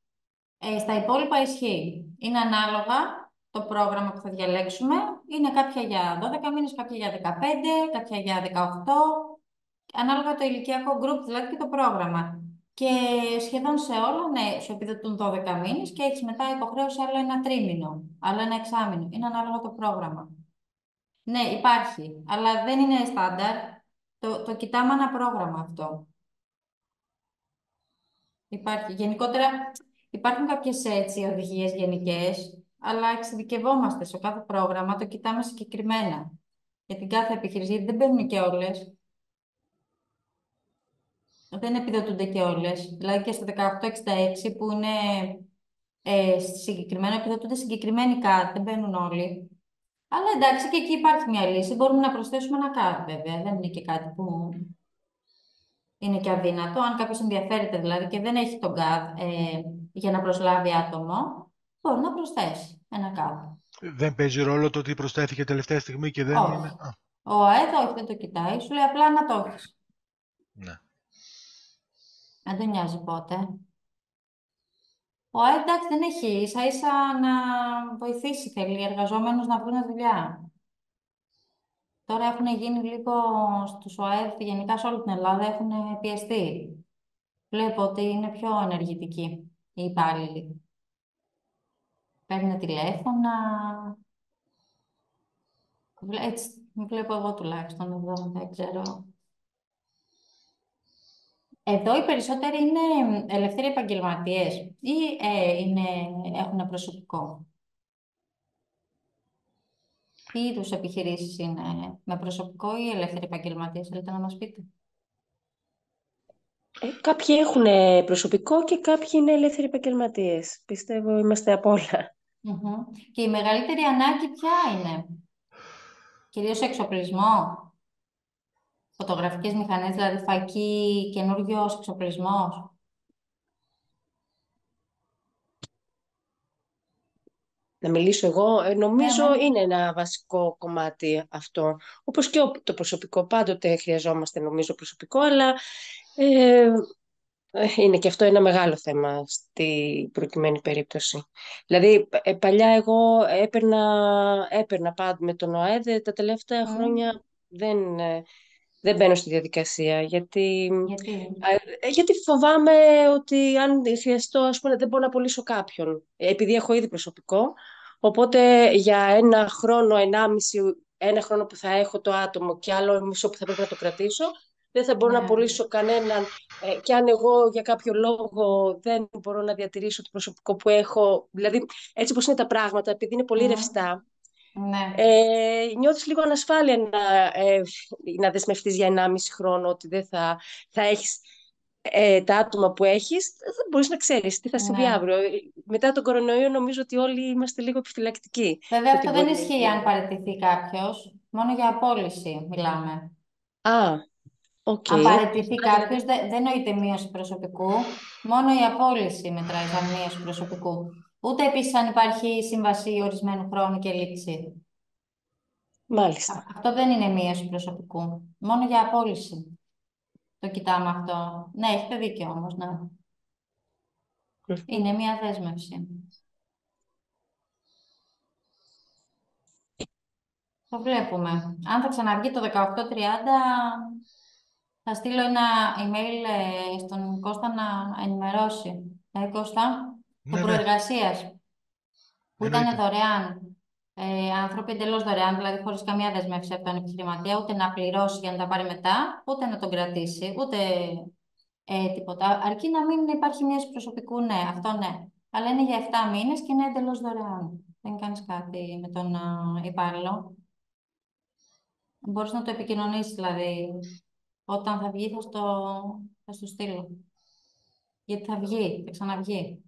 Στα υπόλοιπα ισχύει. Είναι ανάλογα το πρόγραμμα που θα διαλέξουμε. Είναι κάποια για 12 μήνες, κάποια για 15, κάποια για 18. Ανάλογα το ηλικιακό group, δηλαδή και το πρόγραμμα. Και σχεδόν σε όλα, ναι, σου επιδοτούν 12 μήνες και έχεις μετά υποχρέωση άλλο 1 τρίμηνο, άλλο 1 εξάμηνο. Είναι ανάλογα το πρόγραμμα. Ναι, υπάρχει, αλλά δεν είναι στάνταρ. Το κοιτάμε ένα πρόγραμμα αυτό. Υπάρχει. Γενικότερα υπάρχουν κάποιες οδηγίες γενικές, αλλά εξειδικευόμαστε σε κάθε πρόγραμμα, το κοιτάμε συγκεκριμένα. Για την κάθε επιχείρηση, γιατί δεν μπαίνουν και όλες. Δεν επιδοτούνται και όλες. Δηλαδή και στο 1866 που είναι συγκεκριμένο, επιδοτούνται συγκεκριμένοι ΚΑΤ, δεν μπαίνουν όλοι. Αλλά εντάξει, και εκεί υπάρχει μια λύση. Μπορούμε να προσθέσουμε ένα ΚΑΤ, βέβαια. Δεν είναι και κάτι που είναι και αδύνατο. Αν κάποιος ενδιαφέρεται δηλαδή και δεν έχει τον ΚΑΤ για να προσλάβει άτομο, μπορεί να προσθέσει ένα ΚΑΤ. Δεν παίζει ρόλο το ότι προσθέθηκε τελευταία στιγμή και δεν είναι... Ο ΑΕΔ όχι, δεν το κοιτάει. Σου λέει απλά να το έχεις. Ναι. Δεν τον νοιάζει πότε. Εντάξει, δεν έχει. Ίσα-ίσα να βοηθήσει, θέλει οι εργαζόμενους να βρουν δουλειά. Τώρα έχουν γίνει λίγο στους ΟΑΕΔ, γενικά σε όλη την Ελλάδα, έχουν πιεστεί. Βλέπω ότι είναι πιο ενεργητικοί οι υπάλληλοι. Παίρνουν τηλέφωνα. Έτσι βλέπω εγώ τουλάχιστον εδώ, δεν ξέρω. Εδώ οι περισσότεροι είναι ελεύθεροι επαγγελματίες ή έχουν προσωπικό. Τι είδους επιχειρήσεις είναι, με προσωπικό ή ελεύθεροι επαγγελματίες, θέλετε να μας πείτε? Κάποιοι έχουν προσωπικό και κάποιοι είναι ελεύθεροι επαγγελματίες. Πιστεύω είμαστε απ' όλα. Και η μεγαλύτερη ανάγκη ποια είναι? Κυρίως εξοπλισμό. Φωτογραφικές μηχανές, δηλαδή φακή, καινούριος εξοπλισμός. Να μιλήσω εγώ, νομίζω Ναι. είναι ένα βασικό κομμάτι αυτό. Όπως και το προσωπικό, πάντοτε χρειαζόμαστε νομίζω προσωπικό, αλλά είναι και αυτό ένα μεγάλο θέμα στη προκειμένη περίπτωση. Δηλαδή, παλιά εγώ έπαιρνα πάντα με τον ΟΑΕΔ, τα τελευταία χρόνια δεν μπαίνω στη διαδικασία, γιατί φοβάμαι ότι αν χρειαστώ, ας πούμε, δεν μπορώ να απολύσω κάποιον, επειδή έχω ήδη προσωπικό, οπότε για ένα χρόνο, ένα χρόνο που θα έχω το άτομο και άλλο μισό που θα πρέπει να το κρατήσω, δεν θα μπορώ να απολύσω κανέναν και αν εγώ για κάποιο λόγο δεν μπορώ να διατηρήσω το προσωπικό που έχω, δηλαδή έτσι όπως είναι τα πράγματα, επειδή είναι πολύ ρευστά, νιώθεις λίγο ανασφάλεια να δεσμευτείς για 1,5 χρόνο ότι δεν θα έχεις τα άτομα που έχεις, δεν μπορείς να ξέρεις τι θα συμβεί αύριο. Μετά τον κορονοϊό νομίζω ότι όλοι είμαστε λίγο επιφυλακτικοί. Βέβαια αυτό δεν ισχύει αν παραιτηθεί κάποιος, μόνο για απόλυση μιλάμε. Αν παραιτηθεί κάποιος, δεν νοείται μείωση προσωπικού, μόνο η απόλυση μετράει σαν μείωση προσωπικού. Ούτε επίσης αν υπάρχει σύμβαση ορισμένου χρόνου και λήξη. Μάλιστα. Αυτό δεν είναι μείωση προσωπικού, μόνο για απόλυση. Το κοιτάμε αυτό. Ναι, έχετε δίκιο όμως, ναι. Είναι μια δέσμευση. Το βλέπουμε. Αν θα ξαναβγεί το 18-30, θα στείλω ένα email στον Κώστα να ενημερώσει. Κώστα, το προεργασίας, που ήταν δωρεάν. Άνθρωποι εντελώς δωρεάν, δηλαδή χωρίς καμία δεσμεύση από τον επιχειρηματία, ούτε να πληρώσει για να τα πάρει μετά, ούτε να τον κρατήσει, ούτε τίποτα. Αρκεί να μην υπάρχει μείωση προσωπικού, ναι, αυτό ναι. Αλλά είναι για 7 μήνες και είναι εντελώς δωρεάν. Δεν κάνεις κάτι με τον υπάλληλο. Μπορείς να το επικοινωνήσεις, δηλαδή. Όταν θα βγει θα στο στείλω. Γιατί θα βγει, θα ξαναβγεί.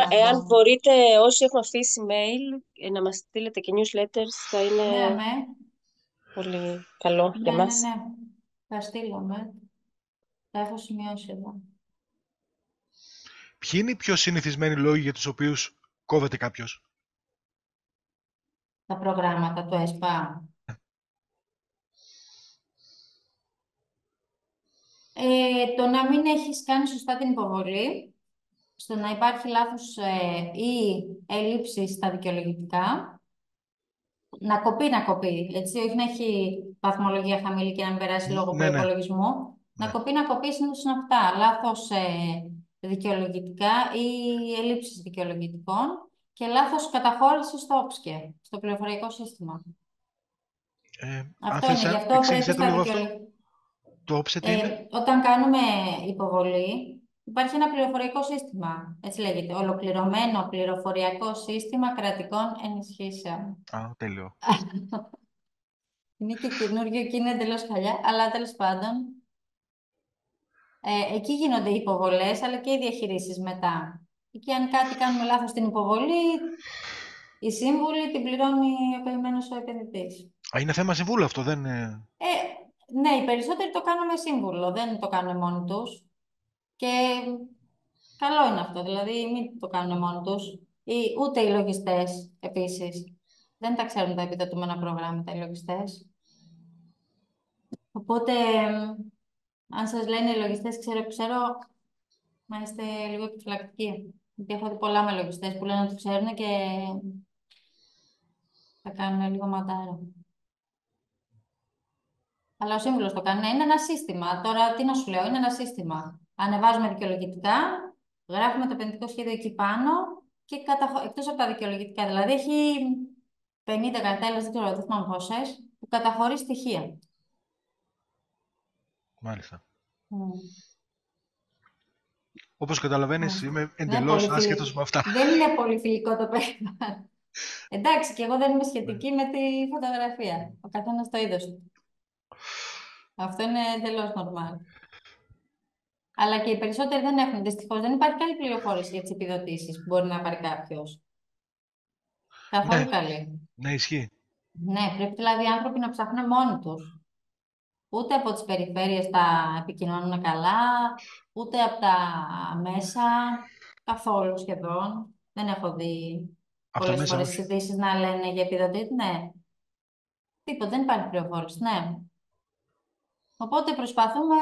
Εάν μπορείτε όσοι έχουν αφήσει mail να μας στείλετε και newsletters θα είναι πολύ καλό για μας. Ναι. Θα στείλω, Θα έχω σημειώσει εδώ. Ποιοι είναι οι πιο συνηθισμένοι λόγοι για τους οποίους κόβεται κάποιος? Τα προγράμματα του ΕΣΠΑ. Το να μην έχεις κάνει σωστά την υποβολή, στο να υπάρχει λάθος ή έλλειψη στα δικαιολογητικά, να κοπεί, έτσι, όχι να έχει βαθμολογία χαμηλή και να μην περάσει λόγω προϋπολογισμού. Να κοπεί συνήθως είναι αυτά, λάθος δικαιολογητικά ή έλλειψης δικαιολογητικών και λάθος καταχώρηση στο ΟΠΣΚΕ, στο πληροφοριακό σύστημα. Αυτό είναι, γι' αυτό πρέπει στα δικαιολογητικά. Το ΟΠΣΕ τι είναι? Όταν κάνουμε υποβολή, υπάρχει ένα πληροφοριακό σύστημα, έτσι λέγεται, ολοκληρωμένο πληροφοριακό σύστημα κρατικών ενισχύσεων. Τέλειο. Είναι και καινούργιο και είναι εντελώς χαλιά, αλλά τέλος πάντων. Εκεί γίνονται οι υποβολές, αλλά και οι διαχειρίσεις μετά. Εκεί αν κάτι κάνουμε λάθος στην υποβολή, η σύμβουλη την πληρώνει ο καημένος ο επενδυτής. Είναι θέμα συμβούλου αυτό, δεν είναι? Ναι, οι περισσότεροι το κάνουν με σύμβουλο, δεν το κάνουν μόνοι τους. Και καλό είναι αυτό, δηλαδή μην το κάνουν μόνοι τους. Ούτε οι λογιστές, επίσης. Δεν τα ξέρουν τα επιδοτούμενα προγράμματα οι λογιστές. Οπότε, αν σας λένε οι λογιστές, ξέρω, να είστε λίγο επιφυλακτικοί. Γιατί έχω δει πολλά με λογιστές που λένε ότι ξέρουν και θα κάνουν λίγο μαντάρα. Αλλά ο σύμβουλος το κάνει. Είναι ένα σύστημα. Τώρα, τι να σου λέω, είναι ένα σύστημα. Ανεβάζουμε δικαιολογητικά, γράφουμε το επενδυτικό σχέδιο εκεί πάνω και εκτός από τα δικαιολογητικά. Δηλαδή, έχει 50 καρτέλες, δεν ξέρω, δεν θυμάμαι πόσες, που καταχωρεί στοιχεία. Μάλιστα. Mm. Όπως καταλαβαίνεις, είμαι Είναι εντελώς άσχετος με αυτά. Δεν είναι πολύ φιλικό το περιβάλλον. Εντάξει, και εγώ δεν είμαι σχετική με τη φωτογραφία. Ο καθένας το είδος του. Αυτό είναι εντελώς normal. Αλλά και οι περισσότεροι δεν έχουν. Δυστυχώς δεν υπάρχει καλή πληροφόρηση για τις επιδοτήσεις που μπορεί να πάρει κάποιος. Καθόλου Ναι, καλή. ναι, ισχύει. Ναι, πρέπει δηλαδή οι άνθρωποι να ψάχνουν μόνοι τους. Ούτε από τις περιφέρειες τα επικοινωνούν καλά, ούτε από τα μέσα, καθόλου σχεδόν. Δεν έχω δει Από τα πολλές μέσα φορές όχι. ειδήσεις να λένε για επιδοτήσεις. Ναι, τίποτα, δεν υπάρχει πληροφόρηση. Ναι. Οπότε προσπαθούμε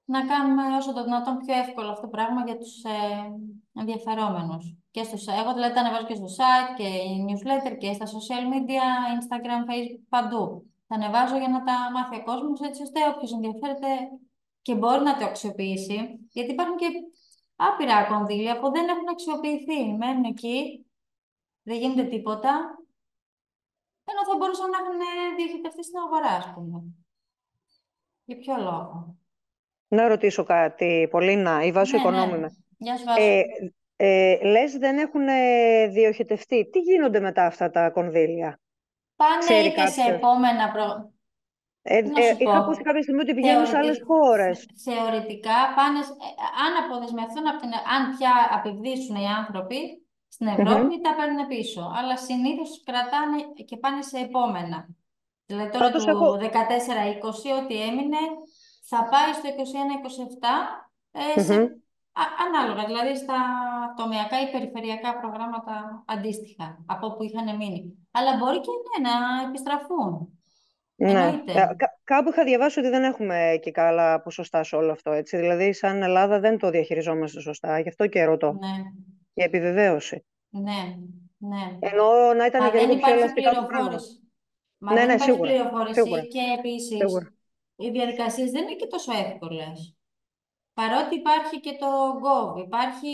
να κάνουμε όσο το δυνατόν πιο εύκολο αυτό το πράγμα για τους ενδιαφερόμενους. Και εγώ δηλαδή τα ανεβάζω και στο site και newsletter και στα social media, Instagram, Facebook, παντού. Τα ανεβάζω για να τα μάθει ο κόσμος, έτσι ώστε όποιος ενδιαφέρεται και μπορεί να το αξιοποιήσει. Γιατί υπάρχουν και άπειρα κονδύλια που δεν έχουν αξιοποιηθεί. Μένουν εκεί, δεν γίνεται τίποτα, ενώ θα μπορούσαν να έχουν διοχετευτεί στην αγορά, ας πούμε. Για ποιο λόγο? Να ρωτήσω κάτι, Πολίνα, η Βάσο Ναι, Οικονόμου ναι. είμαι. Γεια σου, Βάσο. Λες δεν έχουν διοχετευτεί. Τι γίνονται μετά αυτά τα κονδύλια? Πάνε Ξέρει είτε σε κάποιος? επόμενα τι να σου πω. Είχα ακούσει κάποια στιγμή ότι πηγαίνουν σε άλλες χώρες. Θεωρητικά, αν αποδεσμευθούν, αν πια απευδίσουν οι άνθρωποι στην Ευρώπη, τα παίρνουν πίσω. Αλλά συνήθως κρατάνε και πάνε σε επόμενα. Δηλαδή τώρα Πάντως του έχω... 14-20, ό,τι έμεινε, θα πάει στο 21-27, Μμμ. ανάλογα, δηλαδή στα τομεακά ή περιφερειακά προγράμματα αντίστοιχα από όπου είχαν μείνει. Αλλά μπορεί και ναι, να επιστραφούν. Ναι. Εννοείται. Κάπου είχα διαβάσει ότι δεν έχουμε και καλά ποσοστά σε όλο αυτό, έτσι. Δηλαδή, σαν Ελλάδα δεν το διαχειριζόμαστε σωστά. Γι' αυτό και ρωτώ. Ναι, Για επιβεβαίωση. ναι, ναι. Ενώ να ήταν Μα και δεν λίγο πιο υπάρχει ελαστικά τα πράγματα. πληροφόρηση. Μα Ναι, δεν ναι, υπάρχει σίγουρα. πληροφόρηση Σίγουρα. και επίσης Σίγουρα. οι διαδικασίες δεν είναι και τόσο εύκολες. Παρότι υπάρχει και το Gov, υπάρχει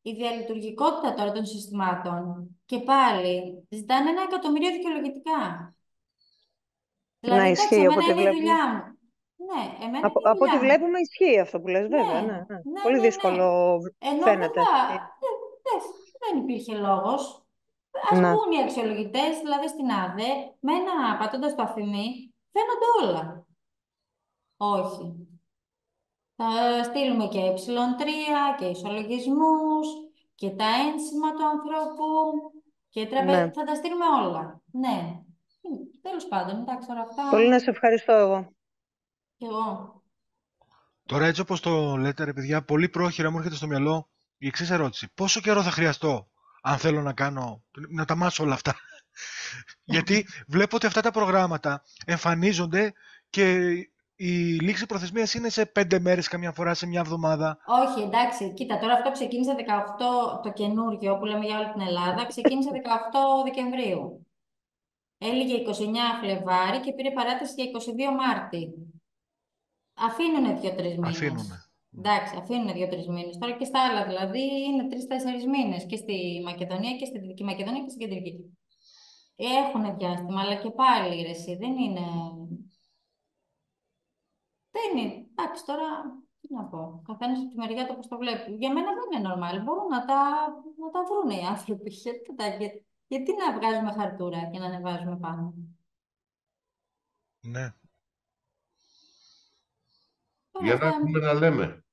η διαλειτουργικότητα τώρα των συστημάτων και πάλι ζητάνε 1 εκατομμύριο δικαιολογητικά. Να Δηλαδή, εντάξει, ισχύει από εμένα ό,τι είναι η βλέπουμε. δουλειά μου. Ναι, εμένα είναι η Από ό,τι δουλειά μου. βλέπουμε ισχύει αυτό που λες, Ναι, βέβαια. Ναι, ναι. ναι, Πολύ ναι, ναι. δύσκολο Ενώ φαίνεται. δεν υπήρχε λόγος. Ας Ναι. μπουν οι αξιολογητές, δηλαδή στην ΑΔΕ, πατώντας το αφημί, φαίνονται όλα. Όχι. Θα στείλουμε και ε3 και ισολογισμούς και τα ένσημα του ανθρώπου και Ναι. θα τα στείλουμε όλα. Ναι. Τέλος πάντων, εντάξει, τώρα αυτά Πολύ να σε ευχαριστώ εγώ. κι εγώ. Τώρα έτσι όπως το λέτε ρε παιδιά, πολύ πρόχειρα μου έρχεται στο μυαλό η εξής ερώτηση. Πόσο καιρό θα χρειαστώ αν θέλω να τα μάσω όλα αυτά? Γιατί βλέπω ότι αυτά τα προγράμματα εμφανίζονται και η λήξη προθεσμίας είναι σε 5 μέρες καμιά φορά, σε μια εβδομάδα. Όχι, εντάξει, κοίτα, τώρα αυτό ξεκίνησε 18 το καινούργιο που λέμε για όλη την Ελλάδα, ξεκίνησε 18 Δεκεμβρίου. Έλυγε 29 Φλεβάρι και πήρε παράταση για 22 Μάρτη. Αφήνουνε 2-3 μήνες. Αφήνουνε. Εντάξει, αφήνουν 2-3 μήνες. Τώρα και στα άλλα, δηλαδή είναι 3-4 μήνες και στη Μακεδονία και στη Δυτική Μακεδονία και στην Κεντρική. Έχουν διάστημα, αλλά και πάλι ρε, εσύ, δεν είναι. Δεν είναι. Εντάξει, τώρα τι να πω. Καθένας από τη μεριά του όπως το βλέπει. Για μένα δεν είναι normal. Μπορούν να τα βρουν οι άνθρωποι. Γιατί να βγάζουμε χαρτούρα και να ανεβάζουμε πάνω. Ναι. Τώρα Για να αυτά. έχουμε να λέμε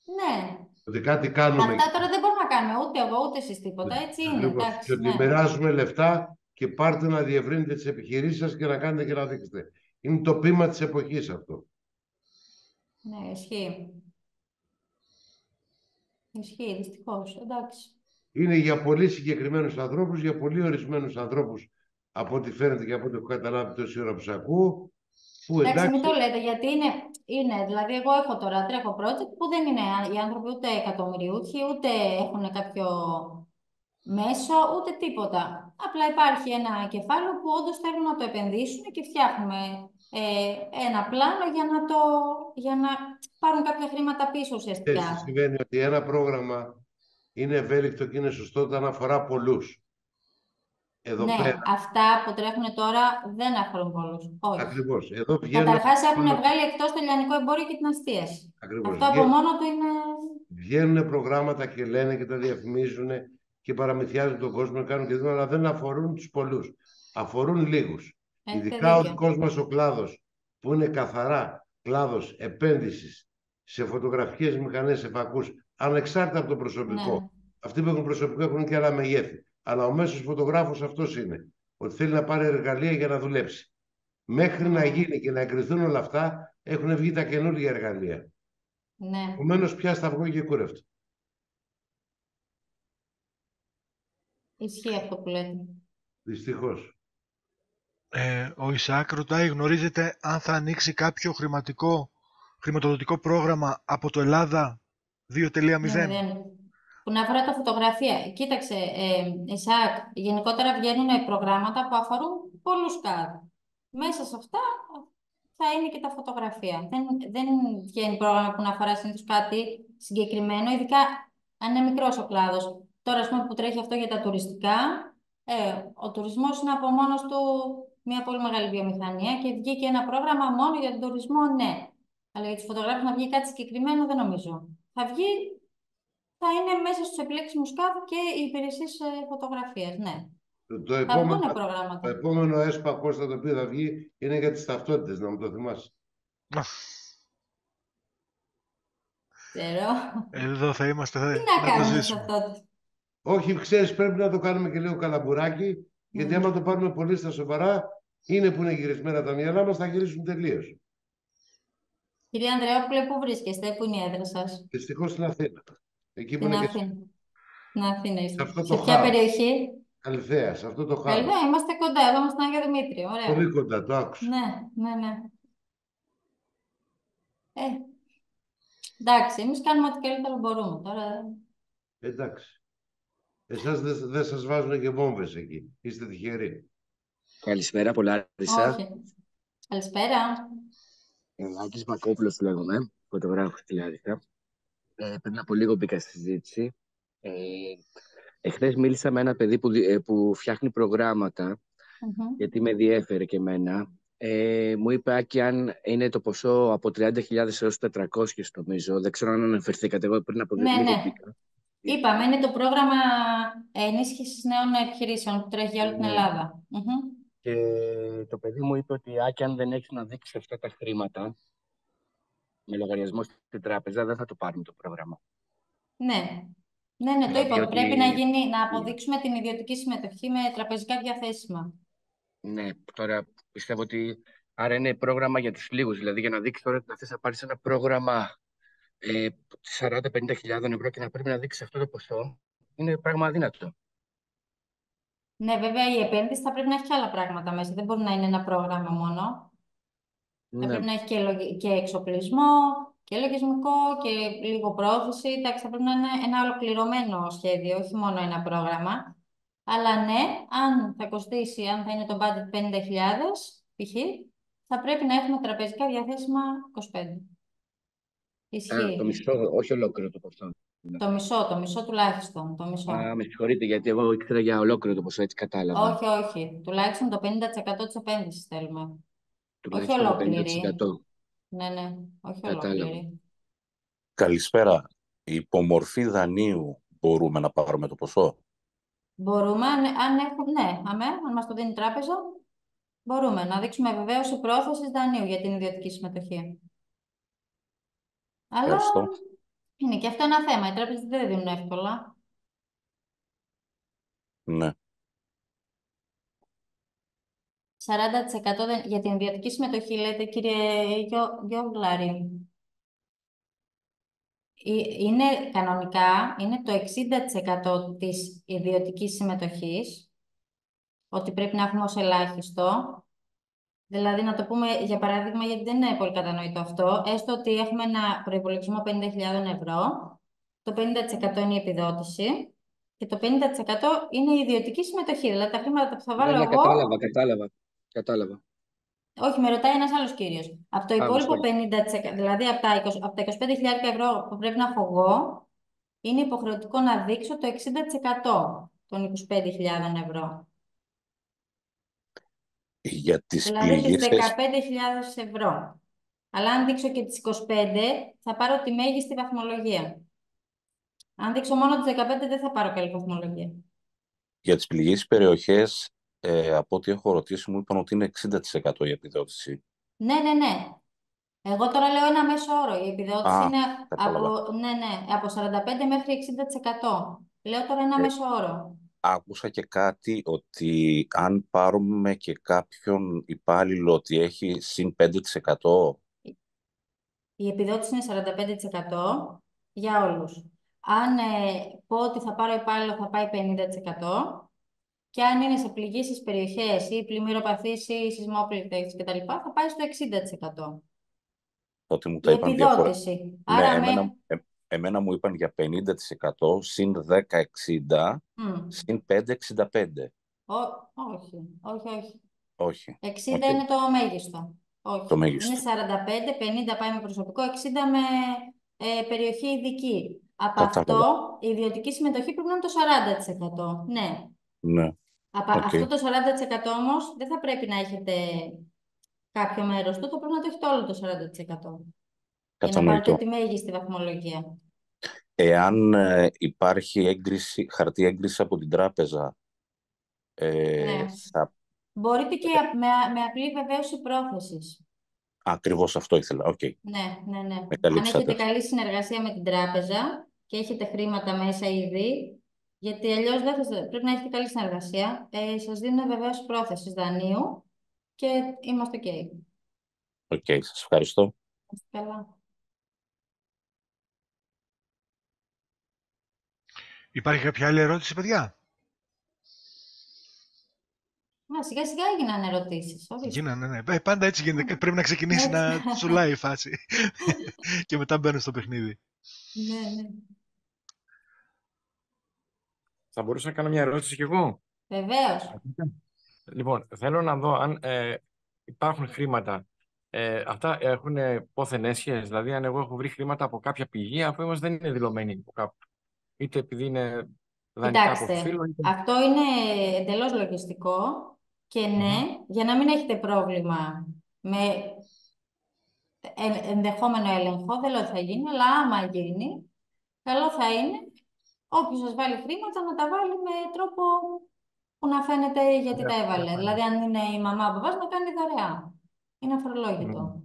Ναι. ότι κάτι κάνουμε. Αυτά τώρα δεν μπορούμε να κάνουμε ούτε εγώ ούτε εσείς τίποτα. Έτσι είναι. Ακριβώς. Εντάξει, Και ότι ναι. μοιράζουμε λεφτά και πάρτε να διευρύνετε τις επιχειρήσεις σας και να κάνετε και να δείξετε. Είναι το πείμα της εποχής αυτό. Ναι, ισχύει. Ισχύει, δυστυχώς. Εντάξει. Είναι για πολύ συγκεκριμένους ανθρώπους, για πολύ ορισμένους ανθρώπους, από ό,τι φαίνεται και από ό,τι έχω καταλάβει τόση ώρα που σας ακούω, Που Εντάξει, μην εντάξει, το λέτε, γιατί δηλαδή εγώ έχω τώρα, τρέχω project που δεν είναι οι άνθρωποι ούτε εκατομμυριούχοι, ούτε έχουν κάποιο μέσο, ούτε τίποτα. Απλά υπάρχει ένα κεφάλαιο που όντως θέλουν να το επενδύσουν και φτιάχνουμε ένα πλάνο για να πάρουν κάποια χρήματα πίσω έτσι ουσιαστικά. σημαίνει ότι ένα πρόγραμμα είναι ευέλικτο και είναι σωστό όταν αφορά πολλούς. Εδώ Ναι, πέρα, αυτά που τρέχουν τώρα δεν αφορούν πολλούς. Όχι. ακριβώς, εδώ Καταρχάς έχουν βγάλει εκτός το λιανικό εμπόριο και την αστίαση. ακριβώς, Αυτό από μόνο του είναι... βγαίνουν προγράμματα και λένε και τα διαφημίζουν και παραμυθιάζουν τον κόσμο, κάνουν και αλλά δεν αφορούν τους πολλούς. Αφορούν λίγους. Έχετε Ειδικά ο δίκιο. δικός μας ο κλάδος, που είναι καθαρά κλάδος επένδυσης σε φωτογραφικές μηχανές, σε φακούς, ανεξάρτητα από το προσωπικό. Ναι. Αυτοί που έχουν προσωπικό έχουν και άλλα μεγέθη. Αλλά ο μέσος φωτογράφος αυτός είναι. Ότι θέλει να πάρει εργαλεία για να δουλέψει. Μέχρι να γίνει και να εγκριθούν όλα αυτά, έχουν βγει τα καινούργια εργαλεία. Ναι. Επομένως, πια σταυγό και κούρευτο. Ισχύει αυτό που λέτε. Δυστυχώς. Ο Ισαάκ ρωτάει, γνωρίζετε αν θα ανοίξει κάποιο χρηματοδοτικό πρόγραμμα από το Ελλάδα 2.0? Ναι, που να αφορά τα φωτογραφία. Κοίταξε, Ισαάκ, γενικότερα βγαίνουν προγράμματα που αφορούν πολλούς κλάδους. Μέσα σε αυτά θα είναι και τα φωτογραφία. Δεν βγαίνει πρόγραμμα που να αφορά συνήθως κάτι συγκεκριμένο, ειδικά αν είναι μικρός ο κλάδος. Τώρα, ας πούμε, που τρέχει αυτό για τα τουριστικά, ο τουρισμός είναι από μόνος του μια πολύ μεγάλη βιομηχανία και βγήκε ένα πρόγραμμα μόνο για τον τουρισμό, ναι. Αλλά για τους φωτογράφους να βγει κάτι συγκεκριμένο δεν νομίζω. Θα είναι μέσα στους επιλέξιμους κάδου και οι υπηρεσίες φωτογραφίας, ναι. Θα βγουν Το προγράμματα. επόμενο ΕΣΠΑ, Κώστα, το οποίο θα βγει, είναι για τις ταυτότητες, να μου το θυμάσαι. Ξέρω. Εδώ θα είμαστε. Τι να το κάνουμε σε ζήσουμε. αυτό. Όχι, ξέρεις, πρέπει να το κάνουμε και λίγο καλαμπουράκι, γιατί άμα το πάρουμε πολύ στα σοβαρά, είναι που είναι γυρισμένα τα μυαλά μας, θα γυρίσουν τελείως. Κυρία Ανδρεόπουλε, πού βρίσκεστε, πού είναι η έδρα σας? Δυστυχώς στην Αθήνα. Εκεί που Στην είναι και Αθήνα. Στην Αθήνα σε είστε. αυτό Σε το ποια χάος. περιοχή? Καλυθέα, σε αυτό το χάος. Καλή, είμαστε κοντά, εδώ είμαστε στην Άγιο Δημήτριο. Ωραία. Πολύ κοντά, το άκουσα. Ναι. Εντάξει, εμείς κάνουμε ό,τι καλύτερο μπορούμε. Τώρα... Εντάξει. Εσάς δεν σας βάζουν και βόμβες εκεί. Είστε τυχεροί. Καλησπέρα, Πολάρισα. Όχι. Καλησπέρα. Άκης Μακόπουλος λέγομαι, φωτογράφος στη Λάρισα. Πριν από λίγο μπήκα στη συζήτηση. Εχθές μίλησα με ένα παιδί που φτιάχνει προγράμματα, γιατί με διέφερε και εμένα. Μου είπε, Άκη, αν είναι το ποσό από 30.000 έως 400, νομίζω. Δεν ξέρω αν αναφερθήκατε, εγώ πριν από λίγο μπήκα. Είπαμε, είναι το πρόγραμμα ενίσχυσης νέων επιχειρήσεων που τρέχει για όλη την Ελλάδα. Και το παιδί μου είπε ότι, Άκη, αν δεν έχεις να δείξεις αυτά τα χρήματα με λογαριασμό στην τράπεζα, δεν θα το πάρουμε το πρόγραμμα. Ναι, το είπαμε. Πρέπει να αποδείξουμε την ιδιωτική συμμετοχή με τραπεζικά διαθέσιμα. Ναι, τώρα πιστεύω ότι άρα είναι πρόγραμμα για τους λίγους. Δηλαδή, για να δείξεις τώρα ότι θες να πάρεις ένα πρόγραμμα 40-50 ευρώ και να πρέπει να δείξεις αυτό το ποσό, είναι πράγμα αδύνατο. Ναι, βέβαια η επένδυση θα πρέπει να έχει και άλλα πράγματα μέσα. Δεν μπορεί να είναι ένα πρόγραμμα μόνο. Ναι. Θα πρέπει να έχει και εξοπλισμό και λογισμικό και λίγο πρόθεση. Εντάξει, θα πρέπει να είναι ένα ολοκληρωμένο σχέδιο, όχι μόνο ένα πρόγραμμα. Αλλά ναι, αν θα κοστίσει, αν θα είναι το budget 50.000 π.χ., θα πρέπει να έχουμε τραπεζικά διαθέσιμα 25. Ισχύει. Το μισό, όχι ολόκληρο το ποσό. Το μισό τουλάχιστον. Το μισό. Με συγχωρείτε, γιατί εγώ ήξερα για ολόκληρο το ποσό, έτσι κατάλαβα. Όχι. Τουλάχιστον το 50% της επένδυσης θέλουμε. Τουλάχιστον όχι ολόκληρη. Το 50%. Ναι. Όχι κατάλαβα. ολόκληρη. Καλησπέρα. Υπομορφή δανείου μπορούμε να πάρουμε το ποσό? Μπορούμε, αν μας το δίνει η τράπεζα, μπορούμε να δείξουμε βεβαίωση πρόθεσης δανείου για την ιδιωτική συμμετοχή. Αλλά είναι και αυτό ένα θέμα. Οι τράπεζες δεν δίνουν εύκολα. Ναι. 40% για την ιδιωτική συμμετοχή, λέτε, κύριε Γιώργλαρη. Είναι κανονικά, είναι το 60% της ιδιωτικής συμμετοχής, ότι πρέπει να έχουμε ως ελάχιστο. Δηλαδή, να το πούμε για παράδειγμα, γιατί δεν είναι πολύ κατανοητό αυτό, έστω ότι έχουμε ένα προϋπολογισμό 50.000 ευρώ, το 50% είναι η επιδότηση και το 50% είναι η ιδιωτική συμμετοχή. Δηλαδή, τα χρήματα που θα Ναι, βάλω ναι, εγώ. κατάλαβα. Όχι, με ρωτάει ένας άλλος κύριος. Από το Α, υπόλοιπο μισό λεπτό. 50%, δηλαδή από τα 25.000 ευρώ που πρέπει να έχω εγώ, είναι υποχρεωτικό να δείξω το 60% των 25.000 ευρώ. Για τις Δηλαδή τις πληγήσεις, 15.000 ευρώ. Αλλά αν δείξω και τις 25, θα πάρω τη μέγιστη βαθμολογία. Αν δείξω μόνο τις 15, δεν θα πάρω καλή βαθμολογία. για τις πληγήσεις περιοχές, από ό,τι έχω ρωτήσει, μου είπαν ότι είναι 60% η επιδότηση. Ναι, ναι, ναι. Εγώ τώρα λέω ένα μέσο όρο. Η επιδότηση Α, είναι κατάλαβα. από 45 μέχρι 60%. Λέω τώρα ένα Ε, μέσο όρο. Άκουσα και κάτι ότι αν πάρουμε και κάποιον υπάλληλο ότι έχει συν 5%. Η επιδότηση είναι 45% για όλους. Αν πω ότι θα πάρω υπάλληλο, θα πάει 50%. Και αν είναι σε πληγήσεις περιοχές ή πλημμυροπαθείς ή σεισμόπληκτες κτλ., θα πάει στο 60%. Ότι μου Η τα είπαν διαφορετικά. επιδότηση. Ναι, Άρα εμένα μου είπαν για 50% συν 10-60 συν 5-65. όχι, όχι, όχι. Όχι. 60 Okay. είναι το μέγιστο. Το Όχι. Είναι μέγιστο. 45, 50 πάει με προσωπικό, 60 με περιοχή ειδική. Από Κατάλαβα. αυτό η ιδιωτική συμμετοχή πρέπει να είναι το 40%. Ναι. Ναι. Αυτό Okay. το 40% όμως δεν θα πρέπει να έχετε κάποιο μέρος του, θα πρέπει να το έχετε όλο το 40%. Για να πάρετε Κατανοητό. τη μέγιστη βαθμολογία. Εάν υπάρχει χαρτί έγκριση από την τράπεζα, Ναι. θα... Μπορείτε και με απλή βεβαίωση πρόθεσης. Ακριβώς αυτό ήθελα. Okay. Ναι, ναι, ναι. Με Αν καλύψατε. έχετε καλή συνεργασία με την τράπεζα και έχετε χρήματα μέσα ήδη, γιατί αλλιώς πρέπει να έχετε καλή συνεργασία, σας δίνουν βεβαίως πρόθεσης δανείου και είμαστε OK. Okay. Σας ευχαριστώ. Καλά. Υπάρχει κάποια άλλη ερώτηση, παιδιά? Σιγά σιγά έγιναν ερωτήσεις. Γίνανε, ναι. Πάντα έτσι γίνεται. Πρέπει να ξεκινήσει να τσουλάει η φάση. Και μετά μπαίνω στο παιχνίδι. Ναι, ναι. Θα μπορούσα να κάνω μια ερώτηση κι εγώ? Βεβαίως. Λοιπόν, θέλω να δω αν υπάρχουν χρήματα. Αυτά έχουν πόθεν έσχες, δηλαδή αν εγώ έχω βρει χρήματα από κάποια πηγή, αφού είμαστε δεν είναι δηλωμένοι από κάπου. Είτε επειδή είναι δανεικά από Κοιτάξτε, φίλο, είτε... αυτό είναι εντελώς λογιστικό και ναι, για να μην έχετε πρόβλημα με ενδεχόμενο έλεγχο, δεν λέω ότι θα γίνει, αλλά άμα γίνει, καλό θα είναι όποιος σας βάλει χρήματα να τα βάλει με τρόπο που να φαίνεται γιατί τα έβαλε. Δηλαδή, αν είναι η μαμά που πας, να κάνει δωρεά. Είναι αφορολόγητο.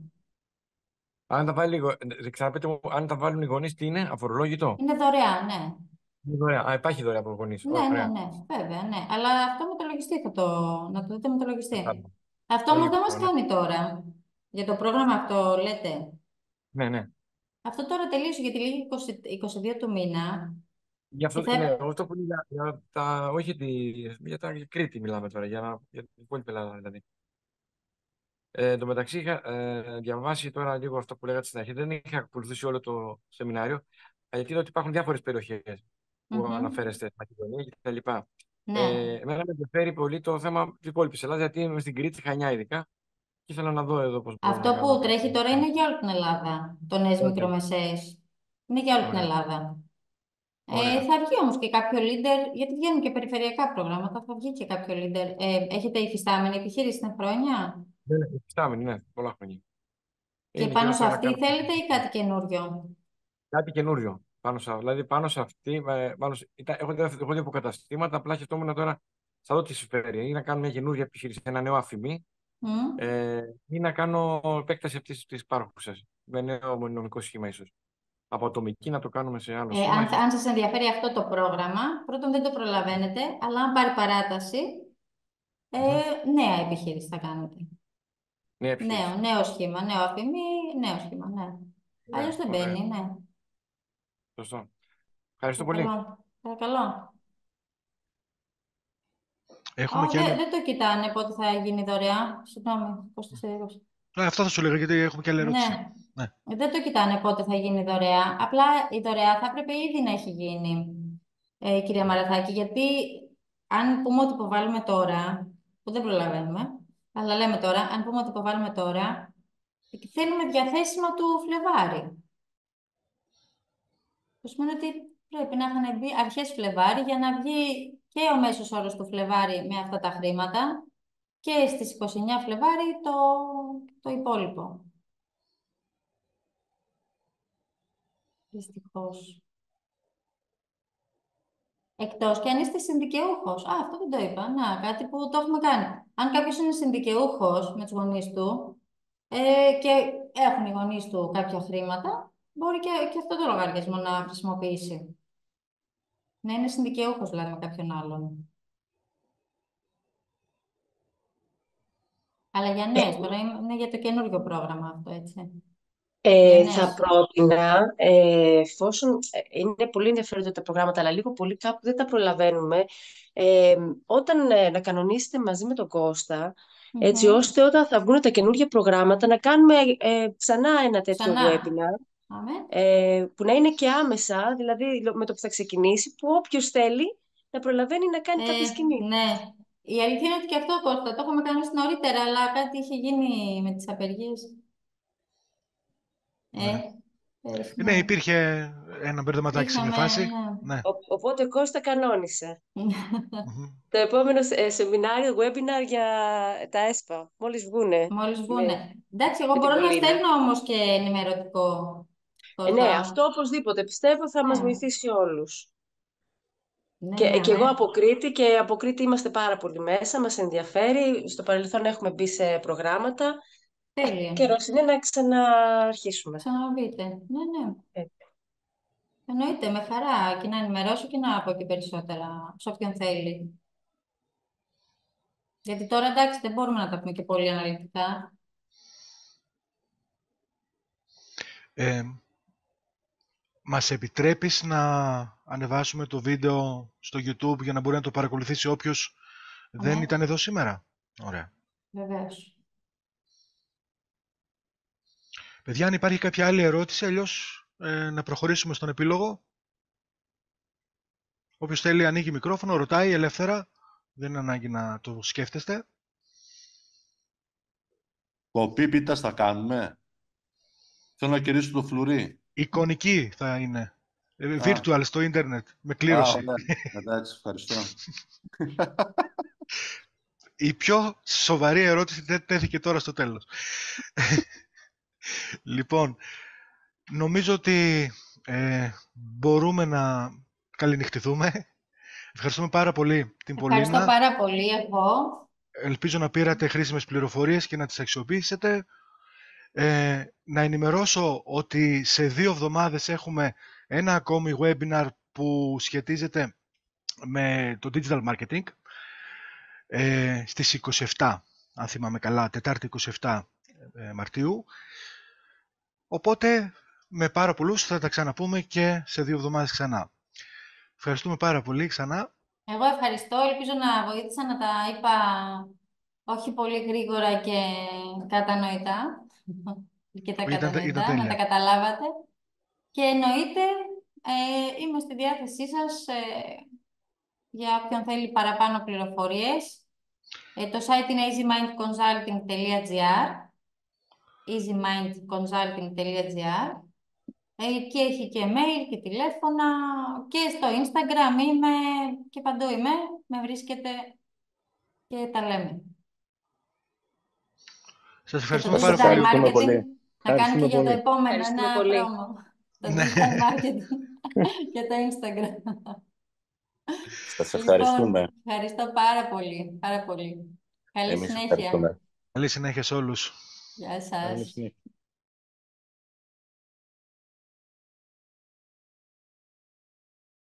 Αν τα βάλει, ξαναπείτε μου, αν τα βάλουν οι γονείς, τι είναι, αφορολόγητο? Είναι δωρεά, ναι. Είναι δωρεά. Υπάρχει δωρεά από γονείς. Ναι, ναι, ναι, βέβαια, ναι. Αλλά αυτό με το λογιστή να το δείτε με το λογιστή. Αυτό όμως δεν μας κάνει τώρα. Για το πρόγραμμα αυτό λέτε. Ναι, ναι. Αυτό τώρα τελείωσε γιατί λίγη 22 του μήνα. Γι' αυτό, ναι, αυτό που είναι για τα, όχι για τα Κρήτη μιλάμε τώρα, για την υπόλοιπη Ελλάδα δηλαδή. Εν τω μεταξύ είχα διαβάσει τώρα λίγο αυτό που λέγατε στην αρχή. Δεν είχα ακολουθήσει όλο το σεμινάριο. Γιατί είδα ότι υπάρχουν διάφορες περιοχές που αναφέρεστε, Μακεδονία κτλ. Ναι. Εμένα με ενδιαφέρει πολύ το θέμα της υπόλοιπης Ελλάδας, γιατί είμαι στην Κρήτη, Χανιά ειδικά, και ήθελα να δω εδώ πώς μπορούμε Αυτό να κάνουμε. που τρέχει τώρα είναι για όλη την Ελλάδα. Το νέες μικρομεσαίες. Είναι για όλη την Ελλάδα. Θα βγει όμως και κάποιο leader, γιατί βγαίνουν και περιφερειακά προγράμματα, θα βγει και κάποιο leader. Έχετε υφιστάμενη επιχείρηση στην χρόνια? Ναι, υφιστάμενη, ναι, πολλά χρόνια. Και πάνω σε αυτή θέλετε ή κάτι καινούριο? Κάτι καινούριο. Δηλαδή πάνω σε αυτή, έχω δύο υποκαταστήματα, απλά σκεφτόμουν τώρα, θα δω τι συμφέρει. Ή να κάνω μια καινούργια επιχείρηση, ένα νέο αφημί, ή να κάνω επέκταση αυτή τη υπάρχουσα, με νέο νομικό σχήμα ίσως. Από ατομική να το κάνουμε σε άλλο σχήμα. Αν σας ενδιαφέρει αυτό το πρόγραμμα, πρώτον δεν το προλαβαίνετε, αλλά αν πάρει παράταση, νέα επιχείρηση θα κάνετε. Νέο σχήμα, νέο αφημί, νέο σχήμα, ναι. Αλλιώς δεν μπαίνει, ναι. Σωστό. Ευχαριστώ πολύ. Παρακαλώ. Έχουμε και άλλη... Δεν το κοιτάνε πότε θα γίνει δωρεά. Συγγνώμη, πώς το σε Αυτό θα σου λέγα, γιατί έχουμε και άλλη ερώτηση. Ναι. Ναι. Δεν το κοιτάνε πότε θα γίνει δωρεά. Απλά η δωρεά θα έπρεπε ήδη να έχει γίνει, κυρία Μαραθάκη, γιατί αν πούμε ότι υποβάλλουμε τώρα, που δεν προλαβαίνουμε, αλλά λέμε τώρα, αν πούμε ότι υποβάλλουμε τώρα, θέλουμε διαθέσιμα του Φλεβάρι. Το σημαίνει ότι πρέπει να είχαν μπει αρχές Φλεβάρι για να βγει και ο μέσος όρος του Φλεβάρι με αυτά τα χρήματα και στις 29 Φλεβάρι το υπόλοιπο. Δυστυχώς. Εκτός και αν είστε συνδικαιούχος. Αυτό δεν το είπα. Να, κάτι που το έχουμε κάνει. Αν κάποιος είναι συνδικαιούχος με τους γονείς του και έχουν οι γονείς του κάποια χρήματα, μπορεί και αυτό το λογαριασμό να χρησιμοποιήσει. Να είναι συνδικαιούχος δηλαδή με κάποιον άλλον. Αλλά για νέες, τώρα είναι για το καινούργιο πρόγραμμα αυτό, έτσι. Θα πρότεινα, εφόσον είναι πολύ ενδιαφέροντα τα προγράμματα, αλλά λίγο πολύ κάπου δεν τα προλαβαίνουμε, όταν να κανονίσετε μαζί με τον Κώστα, έτσι ώστε όταν θα βγουν τα καινούργια προγράμματα να κάνουμε ξανά ένα τέτοιο webinar, που να είναι και άμεσα, δηλαδή με το που θα ξεκινήσει, που όποιος θέλει να προλαβαίνει να κάνει κάποιες κινήσεις. Ναι. Η αλήθεια είναι ότι και αυτό, Κώστα, το έχουμε κάνει νωρίτερα, αλλά κάτι είχε γίνει με τις απεργίες. Ναι, υπήρχε ένα μπερδεματάκι στην φάση. Ναι. Οπότε Κώστα κανόνισε. Το επόμενο σεμινάριο, webinar για τα ΕΣΠΑ, μόλις βγούνε. Μόλις βγούνε. Εντάξει, εγώ μπορώ να στέλνω όμως και ενημερωτικό. Ναι, αυτό οπωσδήποτε. Πιστεύω θα μας βοηθήσει όλους. Και εγώ από Κρήτη, και από Κρήτη είμαστε πάρα πολύ μέσα, μας ενδιαφέρει. Στο παρελθόν έχουμε μπει σε προγράμματα. Καιρός είναι να ξαναρχίσουμε. Ξαναμπείτε. Ναι. Εννοείται, με χαρά. Και να ενημερώσω και να πω και περισσότερα σε όποιον θέλει. Γιατί τώρα, εντάξει, δεν μπορούμε να τα πούμε και πολύ αναλυτικά. Μας επιτρέπεις να ανεβάσουμε το βίντεο στο YouTube για να μπορεί να το παρακολουθήσει όποιος δεν ήταν εδώ σήμερα? Ωραία. Βεβαίως. Παιδιά, αν υπάρχει κάποια άλλη ερώτηση, αλλιώς να προχωρήσουμε στον επίλογο. Όποιος θέλει ανοίγει μικρόφωνο, ρωτάει ελεύθερα. Δεν είναι ανάγκη να το σκέφτεστε. Κοπή πίτας θα κάνουμε. Θέλω να κερδίσω το φλουρί. Εικονική θα είναι. Virtual στο ίντερνετ, με κλήρωση. Εντάξει, ευχαριστώ. Η πιο σοβαρή ερώτηση τέθηκε τώρα στο τέλος. Λοιπόν, νομίζω ότι μπορούμε να καληνυχτηθούμε. Ευχαριστούμε πάρα πολύ την Πολίνα. Ευχαριστώ πάρα πολύ εγώ. Ελπίζω να πήρατε χρήσιμες πληροφορίες και να τις αξιοποιήσετε. Να ενημερώσω ότι σε 2 εβδομάδες έχουμε ένα ακόμη webinar που σχετίζεται με το digital marketing στις 27, αν θυμάμαι καλά, Τετάρτη 27 Μαρτίου. Οπότε με πάρα πολλούς θα τα ξαναπούμε και σε 2 εβδομάδες ξανά. Ευχαριστούμε πάρα πολύ ξανά. Εγώ ευχαριστώ. Ελπίζω να βοήθησα να τα είπα όχι πολύ γρήγορα και κατανοητά. Και τα κατανοητά, να τα καταλάβατε. Και εννοείται, είμαι στη διάθεσή σας για όποιον θέλει παραπάνω πληροφορίες. Το site είναι easymindconsulting.gr easymindconsulting.gr Εκεί έχει και mail και τηλέφωνα και στο Instagram είμαι και παντού είμαι. Με βρίσκετε και τα λέμε. Σας ευχαριστούμε πάρα πολύ. Να κάνω και για το επόμενο ένα πρόμο. Το digital marketing και το Instagram. Σας ευχαριστούμε. Λοιπόν, ευχαριστώ πάρα πολύ. Πάρα πολύ. Καλή συνέχεια. Καλή συνέχεια σε όλους. Γεια σας.